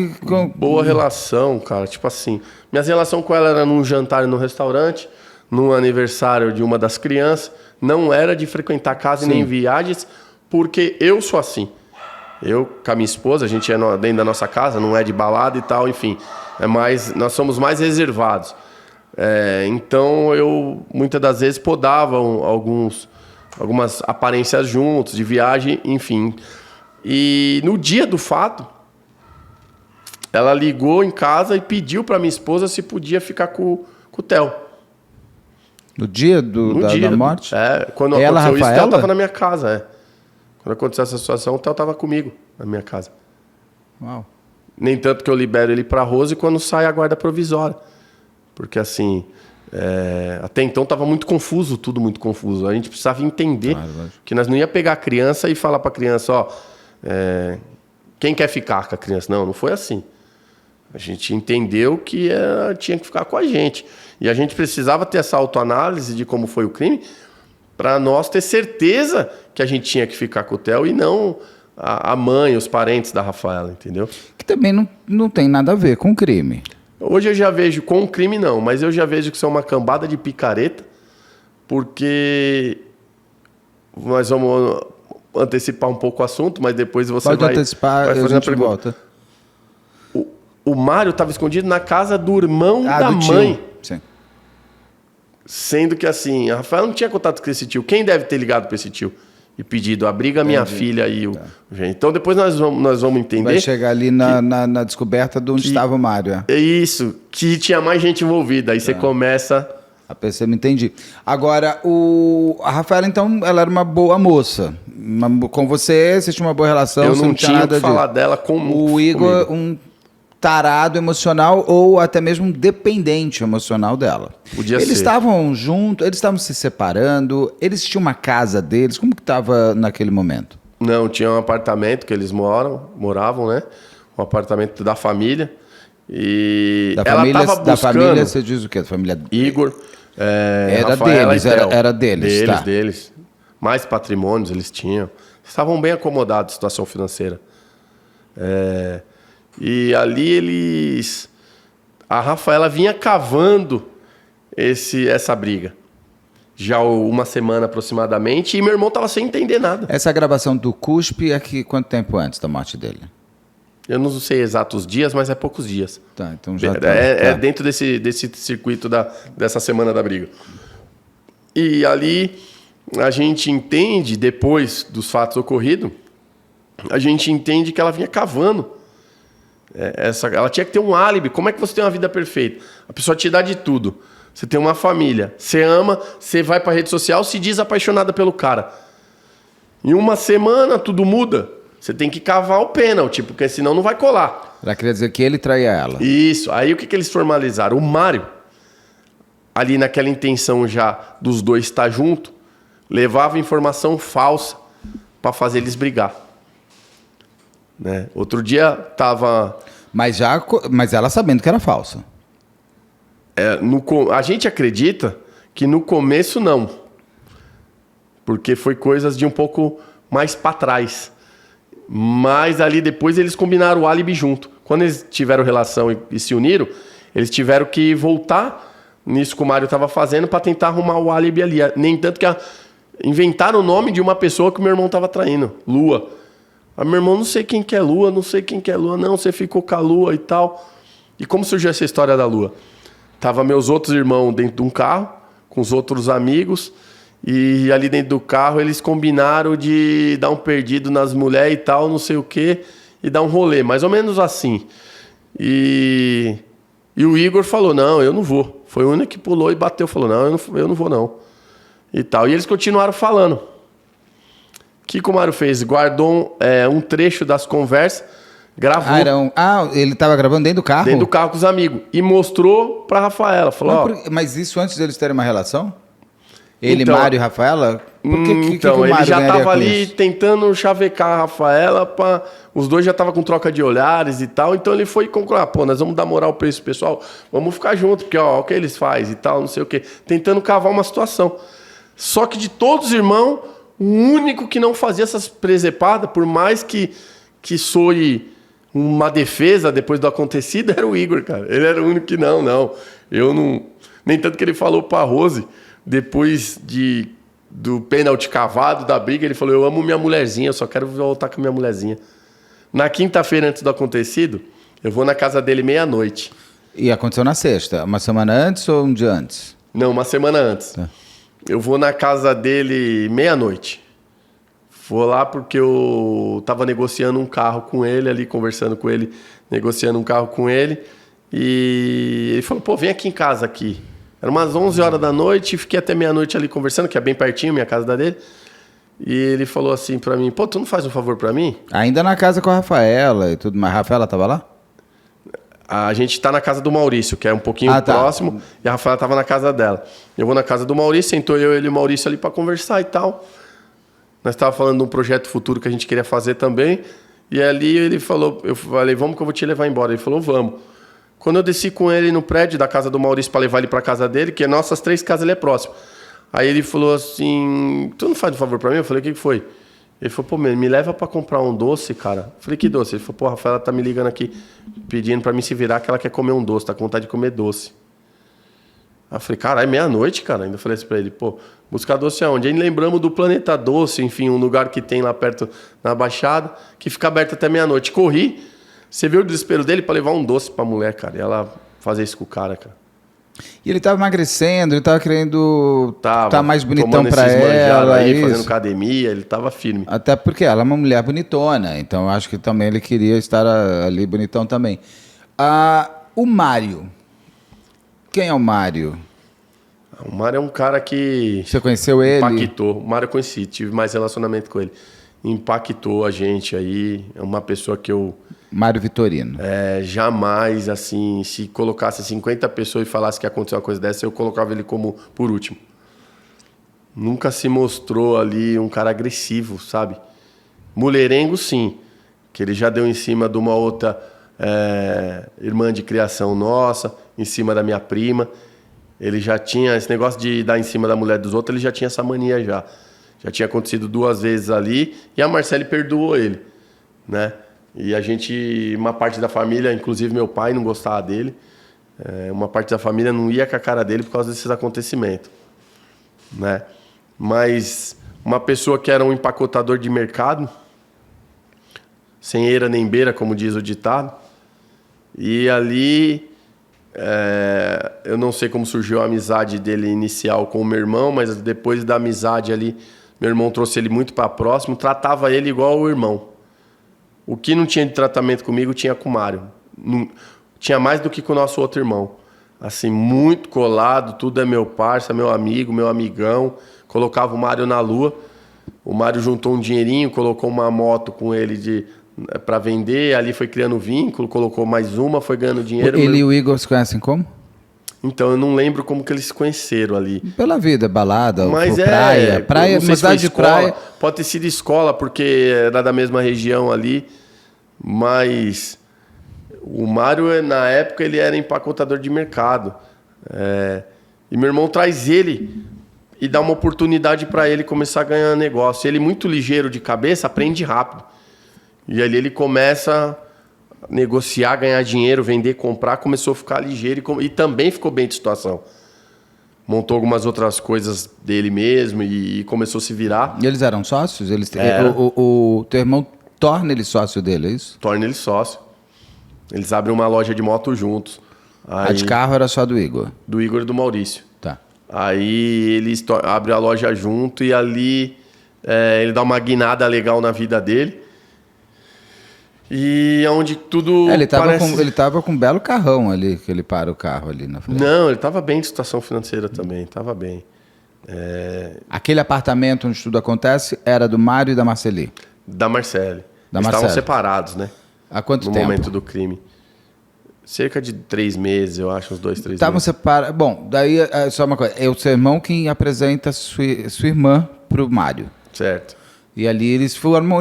Boa relação, cara. Tipo assim, minha relação com ela era num jantar no restaurante, num aniversário de uma das crianças. Não era de frequentar casa e nem viagens, porque eu sou assim. Eu, com a minha esposa, a gente é dentro da nossa casa, não é de balada e tal, enfim. Nós somos mais reservados. Então, eu, muitas das vezes, podava algumas aparências juntos, de viagem, enfim. E no dia do fato, ela ligou em casa e pediu para minha esposa se podia ficar com o Theo. No dia da morte? Quando ela, aconteceu isso, o Rafaela? Theo estava na minha casa. Quando aconteceu essa situação, o Theo estava comigo, na minha casa. Uau. Nem tanto que eu libero ele para Rose quando sai a guarda provisória. Porque assim, até então estava muito confuso, tudo muito confuso. A gente precisava entender que nós não ia pegar a criança e falar para a criança: quem quer ficar com a criança? Não foi assim. A gente entendeu que ela tinha que ficar com a gente. E a gente precisava ter essa autoanálise de como foi o crime para nós ter certeza que a gente tinha que ficar com o Theo e não a mãe, os parentes da Rafaela, entendeu? Que também não tem nada a ver com o crime. Hoje eu já vejo, com o crime não, mas eu já vejo que são uma cambada de picareta, porque nós vamos antecipar um pouco o assunto, mas depois você Pode antecipar, vai fazer a a gente pergunta. volta. O Mário estava escondido na casa do irmão da do mãe. tio. Sim. Sendo que assim, a Rafaela não tinha contato com esse tio. Quem deve ter ligado para esse tio? E pedido: abriga a minha filha e o gente. Então depois nós vamos entender. Vai chegar ali na descoberta de onde estava o Mário. É isso, que tinha mais gente envolvida. Aí você começa. A PC, me entendi. Agora, a Rafaela, então, ela era uma boa moça. Com você tinha uma boa relação. Eu você não tinha nada que falar dela como. O Igor, um tarado emocional ou até mesmo um dependente emocional dela. Podia Eles ser. estavam juntos, eles estavam se separando, eles tinham uma casa deles. Como que estava naquele momento? Não, tinha um apartamento que eles moravam, né? Um apartamento da família. E ela estava buscando... Da família, você diz o quê? Da família... Igor, era Rafaela deles, e Theo. era deles, tá. Deles. Mais patrimônios eles tinham. Estavam bem acomodados, situação financeira. E ali a Rafaela vinha cavando essa briga. Já uma semana aproximadamente, e meu irmão estava sem entender nada. Essa gravação do cuspe é que quanto tempo antes da morte dele? Eu não sei exatos dias, mas é poucos dias. Tá, então já é dentro desse circuito dessa semana da briga. E ali a gente entende, depois dos fatos ocorridos, a gente entende que ela vinha cavando Ela tinha que ter um álibi. Como é que você tem uma vida perfeita? A pessoa te dá de tudo. Você tem uma família, você ama, você vai pra rede social, se diz apaixonada pelo cara. Em uma semana tudo muda. Você tem que cavar o pênalti, porque senão não vai colar. Ela queria dizer que ele traía ela. Isso. Aí o que eles formalizaram? O Mário, ali naquela intenção já dos dois estar junto, levava informação falsa para fazer eles brigar. Né? Outro dia tava... Mas ela sabendo que era falsa. A gente acredita que no começo não. Porque foi coisas de um pouco mais para trás. Mas ali depois eles combinaram o álibi junto. Quando eles tiveram relação e se uniram, eles tiveram que voltar nisso que o Mário estava fazendo para tentar arrumar o álibi ali. Nem tanto que inventaram o nome de uma pessoa que o meu irmão estava traindo. Lua. Meu irmão, não sei quem que é Lua, não sei quem que é Lua. Não, você ficou com a Lua e tal. E como surgiu essa história da Lua? Tava meus outros irmãos dentro de um carro, com os outros amigos, e ali dentro do carro eles combinaram de dar um perdido nas mulheres e tal, não sei o quê, e dar um rolê, mais ou menos assim. E o Igor falou, não, eu não vou. Foi o único que pulou e bateu, falou, não, eu não vou não. E tal. E eles continuaram falando. O que o Mário fez? Guardou um trecho das conversas, gravou. Ele estava gravando dentro do carro? Dentro do carro com os amigos. E mostrou pra Rafaela. Falou, mas isso antes deles terem uma relação? Ele, então, Mário e Rafaela? Então, ele já estava ali tentando chavecar a Rafaela. Os dois já estavam com troca de olhares e tal. Então ele foi concluir, nós vamos dar moral pra esse pessoal. Vamos ficar juntos, porque o que eles fazem e tal, não sei o quê. Tentando cavar uma situação. Só que de todos os irmãos, o único que não fazia essas presepadas, por mais que soe uma defesa depois do acontecido, era o Igor, cara. Ele era o único que não. Eu não... Nem tanto que ele falou pra Rose, depois do pênalti cavado, da briga, ele falou, eu amo minha mulherzinha, eu só quero voltar com minha mulherzinha. Na quinta-feira, antes do acontecido, eu vou na casa dele meia-noite. E aconteceu na sexta? Uma semana antes ou um dia antes? Não, uma semana antes. Tá. Eu vou na casa dele meia-noite. Vou lá porque eu tava negociando um carro com ele ali, conversando com ele, negociando um carro com ele. E ele falou, vem aqui em casa aqui. Era umas 11 horas da noite, fiquei até meia-noite ali conversando, que é bem pertinho, minha casa da dele. E ele falou assim pra mim, tu não faz um favor pra mim? Ainda na casa com a Rafaela e tudo mais. A Rafaela tava lá? A gente tá na casa do Maurício, que é um pouquinho próximo, e a Rafaela tava na casa dela. Eu vou na casa do Maurício, sentou ele e o Maurício ali pra conversar e tal. Nós estávamos falando de um projeto futuro que a gente queria fazer também. E ali ele falou, eu falei, vamos que eu vou te levar embora. Ele falou, vamos. Quando eu desci com ele no prédio da casa do Maurício para levar ele para casa dele, que nossas 3 casas ele é próximo. Aí ele falou assim, tu não faz um favor para mim? Eu falei, o que foi? Ele falou, me leva para comprar um doce, cara. Eu falei, que doce? Ele falou, a Rafaela tá me ligando aqui, pedindo para mim se virar que ela quer comer um doce, tá com vontade de comer doce. Aí eu falei, caralho, meia-noite, cara. Ainda falei assim pra ele, buscar doce aonde? Aí lembramos do Planeta Doce, enfim, um lugar que tem lá perto na Baixada, que fica aberto até meia-noite. Corri, você viu o desespero dele pra levar um doce pra mulher, cara. E ela fazer isso com o cara, cara. E ele tava emagrecendo, ele tava querendo tá mais bonitão tomando pra ela. Aí, fazendo academia, ele tava firme. Até porque ela é uma mulher bonitona, então eu acho que também ele queria estar ali bonitão também. O Mário. Quem é o Mário? O Mário é um cara que... Você conheceu ele? Impactou. O Mário eu conheci, tive mais relacionamento com ele. Impactou a gente aí. É uma pessoa que eu... Mário Vitorino. Jamais, assim, se colocasse 50 pessoas e falasse que aconteceu uma coisa dessa, eu colocava ele como por último. Nunca se mostrou ali um cara agressivo, sabe? Mulherengo, sim. Que ele já deu em cima de uma outra irmã de criação nossa, em cima da minha prima. Ele já tinha esse negócio de dar em cima da mulher dos outros, ele já tinha essa mania já. Já tinha acontecido 2 vezes ali e a Marcele perdoou ele, né? E a gente, uma parte da família, inclusive meu pai não gostava dele, uma parte da família não ia com a cara dele por causa desses acontecimentos, né? Mas uma pessoa que era um empacotador de mercado, sem eira nem beira, como diz o ditado, e ali... eu não sei como surgiu a amizade dele inicial com o meu irmão, mas depois da amizade ali, meu irmão trouxe ele muito para próximo, tratava ele igual o irmão. O que não tinha de tratamento comigo, tinha com o Mário. tinha mais do que com o nosso outro irmão. Assim, muito colado, tudo é meu parça, meu amigo, meu amigão. Colocava o Mário na lua. O Mário juntou um dinheirinho, colocou uma moto com ele para vender, ali foi criando vínculo, colocou mais uma, foi ganhando dinheiro. Ele e o Igor se conhecem como? Então, eu não lembro como que eles se conheceram ali. Pela vida, balada, mas praia. Praia, uma cidade de praia. Pode ter sido escola, porque era da mesma região ali. Mas o Mário, na época, ele era empacotador de mercado. E meu irmão traz ele e dá uma oportunidade para ele começar a ganhar negócio. Ele, muito ligeiro de cabeça, aprende rápido. E ali ele começa a negociar, ganhar dinheiro, vender, comprar, começou a ficar ligeiro e também ficou bem de situação. Montou algumas outras coisas dele mesmo e começou a se virar. E eles eram sócios? O teu irmão torna ele sócio dele, é isso? Torna ele sócio. Eles abrem uma loja de moto juntos. A de carro era só do Igor? Do Igor e do Maurício. Tá. Aí eles abrem a loja junto e ali ele dá uma guinada legal na vida dele. E onde tudo ele tava com um belo carrão ali, que ele para o carro ali na frente. Não, ele estava bem de situação financeira também, estava bem. Aquele apartamento onde tudo acontece era do Mário e da Marceli? Da Marcele. Eles estavam separados, né? Há quanto tempo? No momento do crime. Cerca de 3 meses, eu acho, uns 2, 3 meses. Estavam separados. Bom, daí só uma coisa. É o seu irmão quem apresenta sua irmã pro Mário. Certo. E ali eles formam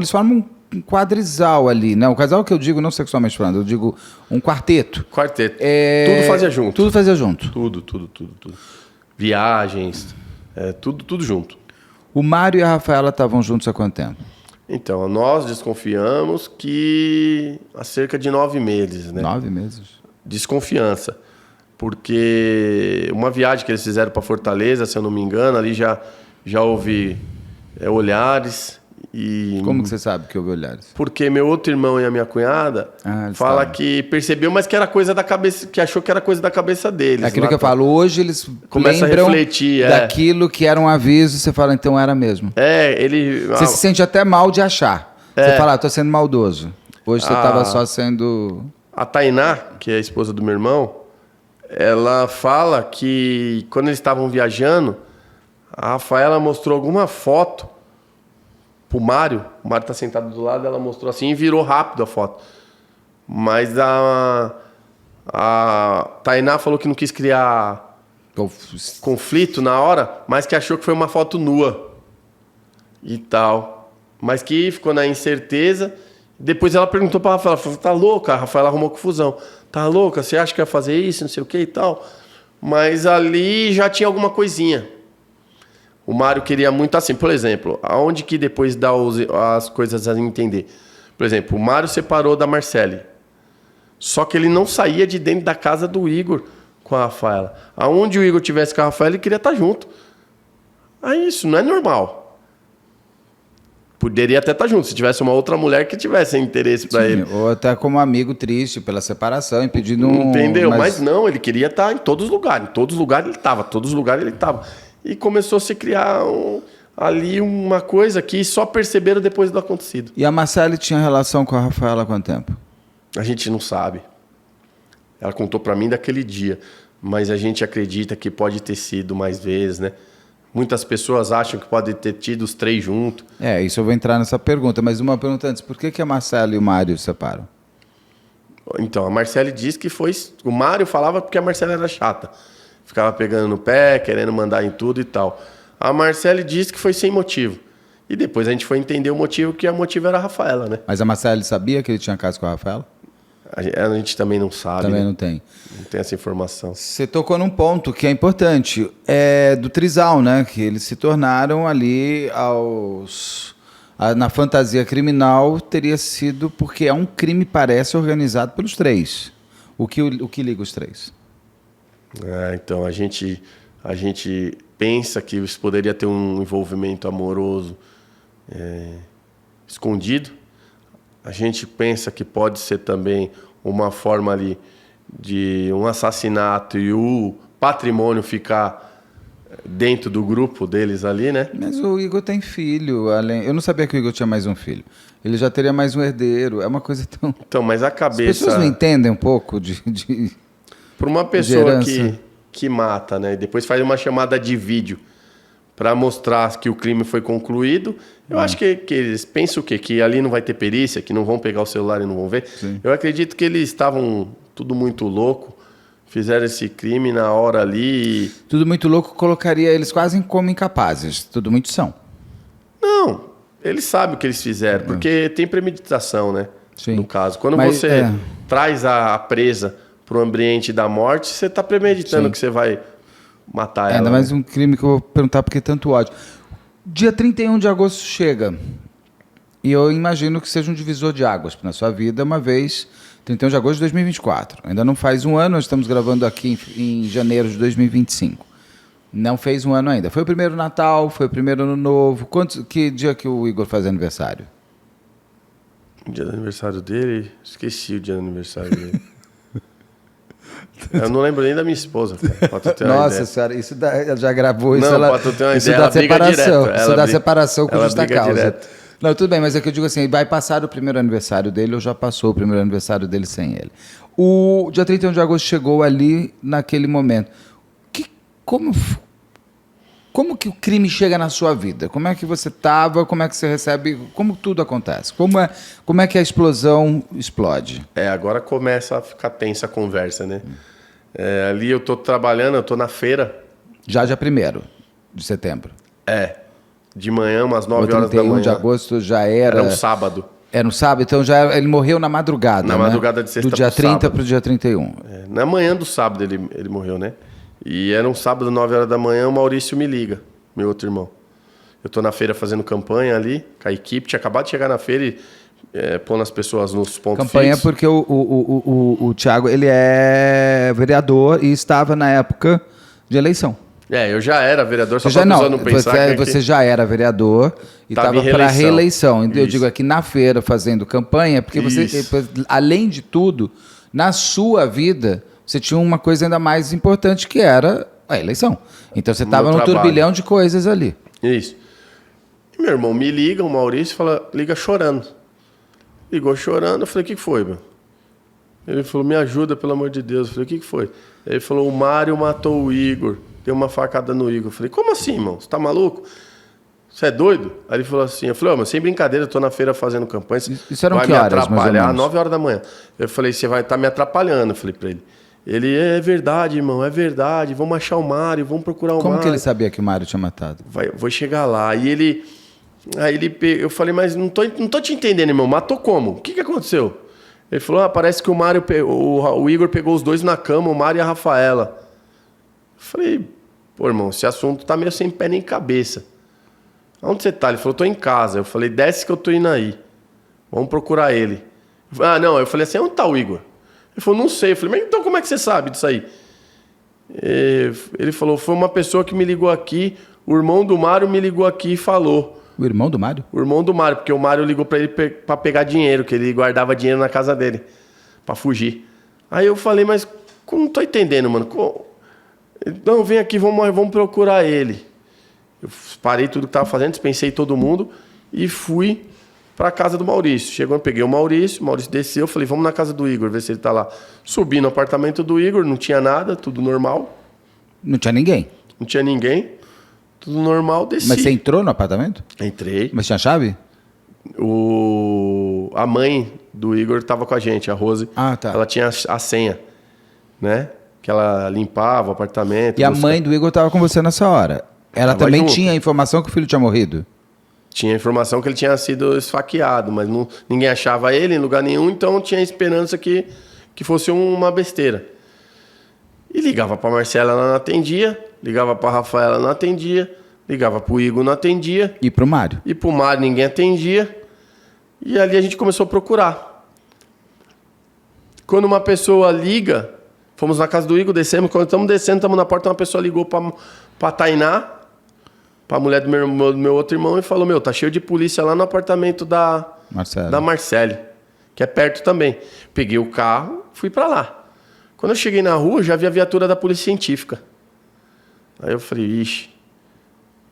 um quadrisal ali, né? O casal que eu digo, não sexualmente falando, eu digo um quarteto. Quarteto. Tudo fazia junto. Tudo fazia junto. Tudo. Viagens, tudo junto. O Mário e a Rafaela estavam juntos há quanto tempo? Então, nós desconfiamos que há cerca de 9 meses, né? 9 meses. Desconfiança. Porque uma viagem que eles fizeram para Fortaleza, se eu não me engano, ali já houve olhares. Como que você sabe que houve olhares? Porque meu outro irmão e a minha cunhada fala que percebeu, mas que era coisa da cabeça, que achou que era coisa da cabeça deles. Aquilo que eu falo, hoje eles começam a refletir, daquilo que era um aviso, você fala, então era mesmo. Você se sente até mal de achar. Você fala, tô sendo maldoso. Hoje você estava só sendo... A Tainá, que é a esposa do meu irmão, ela fala que quando eles estavam viajando, a Rafaela mostrou alguma foto pro Mário. O Mário tá sentado do lado, ela mostrou assim e virou rápido a foto. Mas a Tainá falou que não quis criar conflito na hora, mas que achou que foi uma foto nua e tal. Mas que ficou na incerteza. Depois ela perguntou pra Rafaela, falou, tá louca? A Rafaela arrumou confusão. Tá louca? Você acha que ia fazer isso? Não sei o que e tal. Mas ali já tinha alguma coisinha. O Mário queria muito assim, por exemplo, aonde que depois dá as coisas a entender? Por exemplo, o Mário separou da Marcele. Só que ele não saía de dentro da casa do Igor com a Rafaela. Aonde o Igor tivesse com a Rafaela, ele queria estar junto. Aí isso não é normal. Poderia até estar junto, se tivesse uma outra mulher que tivesse interesse para ele. Ou até como amigo triste pela separação, impedindo Entendeu? Mas não, ele queria estar em todos os lugares. Em todos os lugares ele estava, todos os lugares ele estava. E começou a se criar ali uma coisa que só perceberam depois do acontecido. E a Marcele tinha relação com a Rafaela há quanto tempo? A gente não sabe. Ela contou para mim daquele dia, mas a gente acredita que pode ter sido mais vezes, né? Muitas pessoas acham que pode ter tido os 3 juntos. Isso eu vou entrar nessa pergunta, mas uma pergunta antes, por que a Marcela e o Mário se separam? Então, a Marcele disse que foi... O Mário falava porque a Marcela era chata. Ficava pegando no pé, querendo mandar em tudo e tal. A Marcele disse que foi sem motivo. E depois a gente foi entender o motivo, que o motivo era a Rafaela, né? Mas a Marcele sabia que ele tinha caso com a Rafaela? A gente também não sabe. Também né? não tem. Não tem essa informação. Você tocou num ponto que é importante, do trisal, né? Que eles se tornaram ali na fantasia criminal, teria sido porque é um crime, parece, organizado pelos 3. O que liga os 3? Então, a gente pensa que isso poderia ter um envolvimento amoroso escondido. A gente pensa que pode ser também uma forma ali de um assassinato e o patrimônio ficar dentro do grupo deles ali, né? Mas o Igor tem filho. Eu não sabia que o Igor tinha mais um filho. Ele já teria mais um herdeiro. É uma coisa tão... Então, mas a As cabeça... pessoas não entendem um pouco Para uma pessoa herança. que mata, né? E depois faz uma chamada de vídeo para mostrar que o crime foi concluído. Eu acho que eles pensam o quê? Que ali não vai ter perícia, que não vão pegar o celular e não vão ver. Sim. Eu acredito que eles estavam tudo muito louco, fizeram esse crime na hora ali. Tudo muito louco colocaria eles quase como incapazes. Tudo muito são. Não, eles sabem o que eles fizeram, porque tem premeditação, né? Sim. No caso. Quando Mas, você traz a presa para o ambiente da morte, você está premeditando que você vai matar ela. Ainda mais um crime que eu vou perguntar porque tanto ódio. Dia 31 de agosto chega. E eu imagino que seja um divisor de águas na sua vida, uma vez... 31 de agosto de 2024. Ainda não faz um ano, nós estamos gravando aqui em janeiro de 2025. Não fez um ano ainda. Foi o primeiro Natal, foi o primeiro Ano Novo. Que dia que o Igor faz aniversário? O dia do aniversário dele, esqueci o dia do aniversário dele. Eu não lembro nem da minha esposa, cara, pra tu ter uma Nossa ideia. senhora, ela já gravou isso. Não, Ela, pra tu ter uma isso ideia, dá ela briga separação. direto. Isso dá separação com ela justa briga causa. direto. Não, tudo bem, mas é que eu digo assim, vai passar o primeiro aniversário dele ou já passou o primeiro aniversário dele sem ele. O dia 31 de agosto chegou ali naquele momento. Como que o crime chega na sua vida? Como é que você estava? Como é que você recebe? Como tudo acontece? Como é que a explosão explode? Agora começa a ficar tensa a conversa, né? Ali eu tô trabalhando, eu tô na feira. Já dia 1º de setembro. De manhã, umas 9 O horas da 31 manhã. de agosto já era... Era um sábado. Era um sábado, então ele morreu na madrugada, Na né? madrugada de sexta do dia pro 30 sábado. para o dia 31. Na manhã do sábado ele morreu, né? E era um sábado, 9 horas da manhã, o Maurício me liga, meu outro irmão. Eu tô na feira fazendo campanha ali, com a equipe, tinha acabado de chegar na feira e pondo as pessoas nos pontos Campanha fixos. porque o Thiago, ele é vereador e estava na época de eleição. Eu já era vereador, só Você para já, a pessoa não pensar você já era vereador e Tava estava em para reeleição. reeleição. Eu Isso. digo aqui na feira fazendo campanha, porque você, Isso. além de tudo, na sua vida, você tinha uma coisa ainda mais importante que era a eleição. Então você estava Meu num trabalho. turbilhão de coisas ali. Isso. E meu irmão me liga, o Maurício, liga chorando. Ligou chorando, eu falei, o que foi, meu? Ele falou, me ajuda, pelo amor de Deus. Eu falei, o que foi? Ele falou, o Mário matou o Igor, deu uma facada no Igor. Eu falei, como assim, irmão? Você tá maluco? Você é doido? Aí ele falou assim, eu falei, mas sem brincadeira, eu tô na feira fazendo campanha. Isso eram vai que me horas, mais ou atrapalhar, menos? 9 horas da manhã. Eu falei, você vai estar me atrapalhando, eu falei pra ele. Ele, é verdade, irmão, é verdade, vamos achar o Mário, vamos procurar o Como Mário. que ele sabia que o Mário tinha matado? Vou chegar lá. Eu falei, mas não tô te entendendo, irmão. Matou como? O que aconteceu? Ele falou, parece que o Mário, o Igor pegou os dois na cama, o Mário e a Rafaela. Eu falei, pô, irmão, esse assunto tá meio sem pé nem cabeça. Onde você tá? Ele falou, tô em casa. Eu falei, desce que eu tô indo aí. Vamos procurar ele. Não. Eu falei assim, onde tá o Igor? Ele falou, não sei. Eu falei, mas então como é que você sabe disso aí? Ele falou, foi uma pessoa que me ligou aqui, o irmão do Mário me ligou aqui e falou. O irmão do Mário? O irmão do Mário, porque o Mário ligou pra ele pra pegar dinheiro, que ele guardava dinheiro na casa dele, pra fugir. Aí eu falei, mas não tô entendendo, mano. Não, vem aqui, vamos procurar ele. Eu parei tudo que tava fazendo, dispensei todo mundo e fui pra casa do Maurício. Chegou, eu peguei o Maurício desceu, falei, vamos na casa do Igor, ver se ele tá lá. Subi no apartamento do Igor, não tinha nada, tudo normal. Não tinha ninguém. Não tinha ninguém, tudo normal, desci. Mas você entrou no apartamento? Entrei. Mas tinha chave? A mãe do Igor estava com a gente, a Rose. Ah, tá. Ela tinha a senha, né? Que ela limpava o apartamento. E a mãe do Igor estava com você nessa hora. Ela Tava também junto. tinha a informação que o filho tinha morrido? Tinha informação que ele tinha sido esfaqueado, mas ninguém achava ele em lugar nenhum, então tinha esperança que fosse uma besteira. E ligava para Marcela, ela não atendia. Ligava para Rafaela, não atendia. Ligava para o Igor, não atendia. E pro Mário? E para o Mário, ninguém atendia. E ali a gente começou a procurar. Quando uma pessoa liga, fomos na casa do Igor, descemos. Quando estamos descendo, estamos na porta, uma pessoa ligou para a Tainá, para a mulher do meu outro irmão, e falou, tá cheio de polícia lá no apartamento da Marcele, que é perto também. Peguei o carro, fui para lá. Quando eu cheguei na rua, já vi a viatura da polícia científica. Aí eu falei, ixi,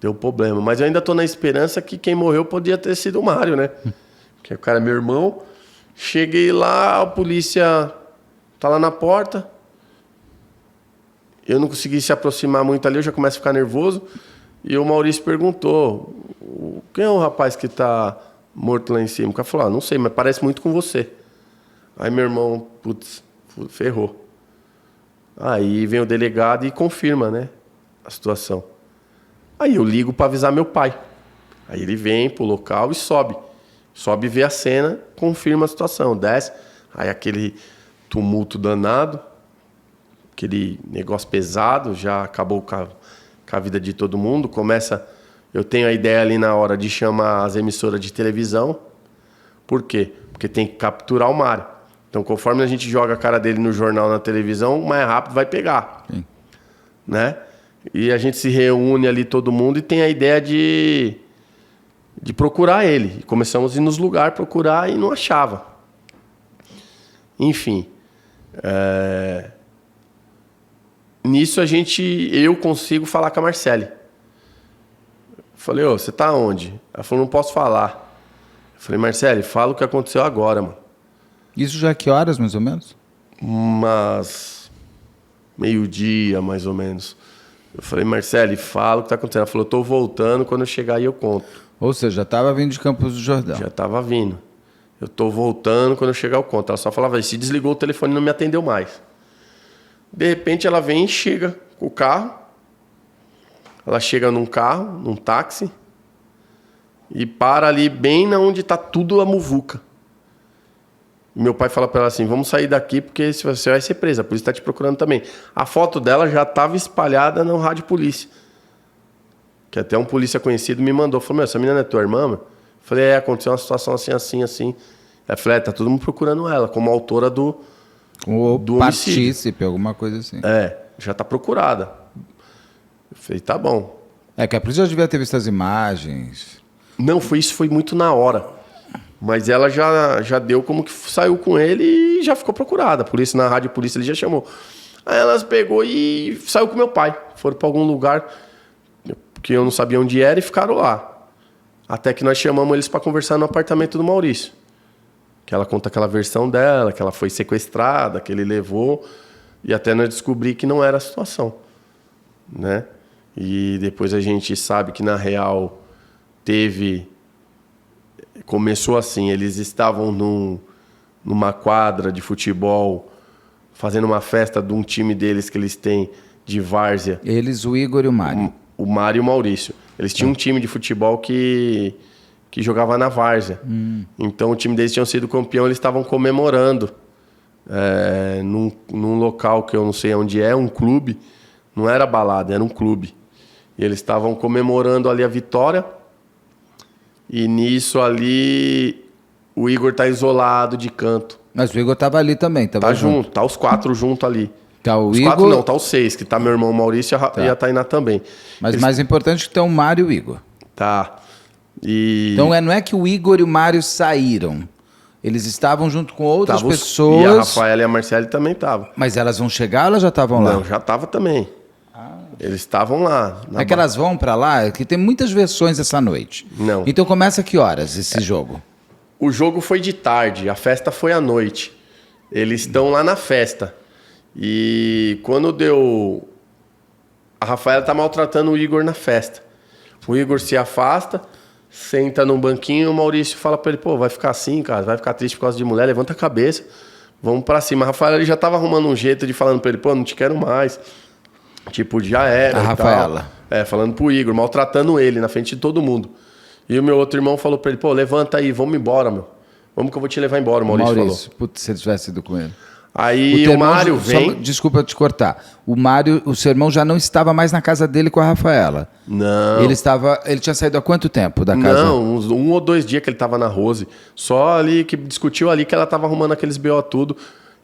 deu problema. Mas eu ainda tô na esperança que quem morreu podia ter sido o Mário, né? Que o cara é meu irmão. Cheguei lá, a polícia tá lá na porta. Eu não consegui se aproximar muito ali, eu já começo a ficar nervoso. E o Maurício perguntou, quem é o rapaz que tá morto lá em cima? O cara falou, não sei, mas parece muito com você. Aí meu irmão, putz, ferrou. Aí vem o delegado e confirma, né, a situação. Aí eu ligo para avisar meu pai. Aí ele vem pro local e sobe. Sobe, vê a cena, confirma a situação, desce. Aí aquele tumulto danado, aquele negócio pesado, já acabou com a vida de todo mundo. Começa, eu tenho a ideia ali na hora de chamar as emissoras de televisão. Por quê? Porque tem que capturar o Mário. Então, conforme a gente joga a cara dele no jornal, na televisão, mais rápido vai pegar. Sim. Né? E a gente se reúne ali todo mundo e tem a ideia de procurar ele. E começamos a ir nos lugares procurar e não achava. Enfim. Nisso eu consigo falar com a Marcele. Falei, você tá onde? Ela falou, não posso falar. Eu falei, Marcele, fala o que aconteceu agora, mano. Isso já é que horas, mais ou menos? Umas meio-dia, mais ou menos. Eu falei, Marcele, fala o que tá acontecendo. Ela falou, tô voltando, quando eu chegar aí eu conto. Ou seja, já estava vindo de Campos do Jordão. Já estava vindo. Eu tô voltando, quando eu chegar eu conto. Ela só falava, se desligou o telefone e não me atendeu mais. De repente ela vem e chega com o carro. Ela chega num carro, num táxi, e para ali bem na onde está tudo a muvuca. Meu pai fala para ela assim, vamos sair daqui porque você vai ser presa, a polícia está te procurando também. A foto dela já estava espalhada no rádio polícia. Que até um polícia conhecido me mandou. Falou, essa menina é tua irmã? Eu falei, aconteceu uma situação assim, assim, assim. Aí eu falei, tá todo mundo procurando ela, como autora do partícipe, homicídio. Alguma coisa assim. Já tá procurada. Eu falei, tá bom. Que a polícia já devia ter visto as imagens. Não, isso foi muito na hora. Mas ela já deu como que saiu com ele e já ficou procurada. A polícia, na rádio polícia, ele já chamou. Aí elas pegou e saiu com meu pai. Foram para algum lugar que eu não sabia onde era e ficaram lá. Até que nós chamamos eles para conversar no apartamento do Maurício. Que ela conta aquela versão dela, que ela foi sequestrada, que ele levou. E até nós descobri que não era a situação. Né? E depois a gente sabe que, na real, começou assim, eles estavam numa quadra de futebol, fazendo uma festa de um time deles que eles têm de várzea. Eles, o Igor e o Mário. O Mário e o Maurício. Eles tinham um time de futebol que jogava na várzea. Então o time deles tinha sido campeão, eles estavam comemorando num local que eu não sei onde um clube. Não era balada, era um clube. E eles estavam comemorando ali a vitória. E nisso ali, o Igor tá isolado de canto. Mas o Igor tava ali também, tá junto. Tá os 4 juntos ali. Tá o os Igor... 4 não, tá os 6, que tá meu irmão Maurício e a Tainá também. Mas mais importante que tem o Mário e o Igor. Tá. Então não é que o Igor e o Mário saíram. Eles estavam junto com outras pessoas. E a Rafaela e a Marcele também estavam. Mas elas vão chegar ou elas já estavam lá? Não, já estavam também. Eles estavam lá. Que elas vão pra lá, que tem muitas versões essa noite. Não. Então começa a que horas esse jogo? O jogo foi de tarde, a festa foi à noite. Eles estão lá na festa. E quando deu... A Rafaela tá maltratando o Igor na festa. O Igor se afasta, senta num banquinho e o Maurício fala pra ele, vai ficar assim, cara, vai ficar triste por causa de mulher, levanta a cabeça, vamos pra cima. A Rafaela ele já tava arrumando um jeito de falando pra ele, não te quero mais. Tipo, já era. A Rafaela. Falando pro Igor, maltratando ele na frente de todo mundo. E o meu outro irmão falou pra ele, levanta aí, vamos embora, meu. Vamos que eu vou te levar embora, o Maurício falou. Putz, se ele tivesse ido com ele. Aí o Mário vem... Desculpa te cortar. O Mário, o seu irmão já não estava mais na casa dele com a Rafaela. Não. Ele tinha saído há quanto tempo da casa? Não, um ou 2 dias que ele estava na Rose. Só ali que discutiu ali que ela estava arrumando aqueles BO tudo.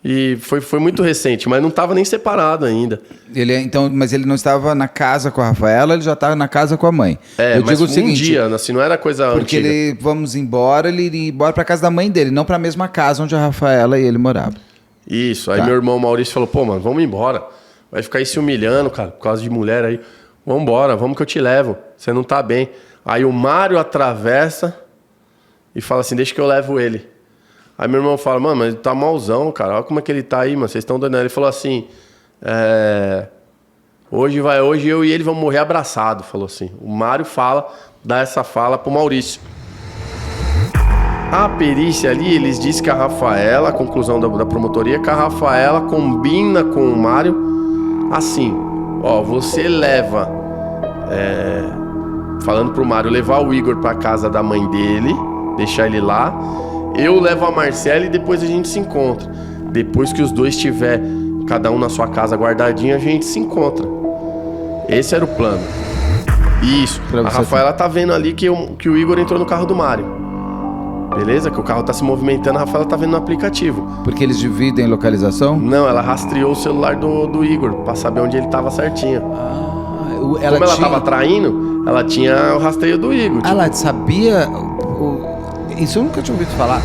E foi muito recente, mas não estava nem separado ainda. Mas ele não estava na casa com a Rafaela, ele já estava na casa com a mãe. Eu digo o seguinte, dia, assim, não era coisa porque antiga. Vamos embora, ele iria embora para casa da mãe dele, não para a mesma casa onde a Rafaela e ele moravam. Isso, aí meu irmão Maurício falou, mano, vamos embora. Vai ficar aí se humilhando, cara, por causa de mulher aí. Vambora, vamos que eu te levo. Você não tá bem. Aí o Mário atravessa e fala assim, deixa que eu levo ele. Aí meu irmão fala, mano, mas ele tá malzão, cara. Olha como é que ele tá aí, mano. Vocês estão dando. Ele falou assim, hoje eu e ele vamos morrer abraçado, falou assim. O Mário dá essa fala pro Maurício. A perícia ali, eles dizem que a Rafaela, a conclusão da promotoria, que a Rafaela combina com o Mário assim, ó, você leva, falando pro Mário levar o Igor pra casa da mãe dele, deixar ele lá, eu levo a Marcela e depois a gente se encontra. Depois que os dois tiver cada um na sua casa guardadinho, a gente se encontra. Esse era o plano. Isso, a Rafaela tá vendo ali que o Igor entrou no carro do Mário. Beleza? Que o carro tá se movimentando, a Rafaela tá vendo no aplicativo. Porque eles dividem localização? Não, ela rastreou o celular do Igor pra saber onde ele tava certinho. Como ela tava traindo, ela tinha o rastreio do Igor. Ela sabia... Isso eu nunca tinha ouvido falar.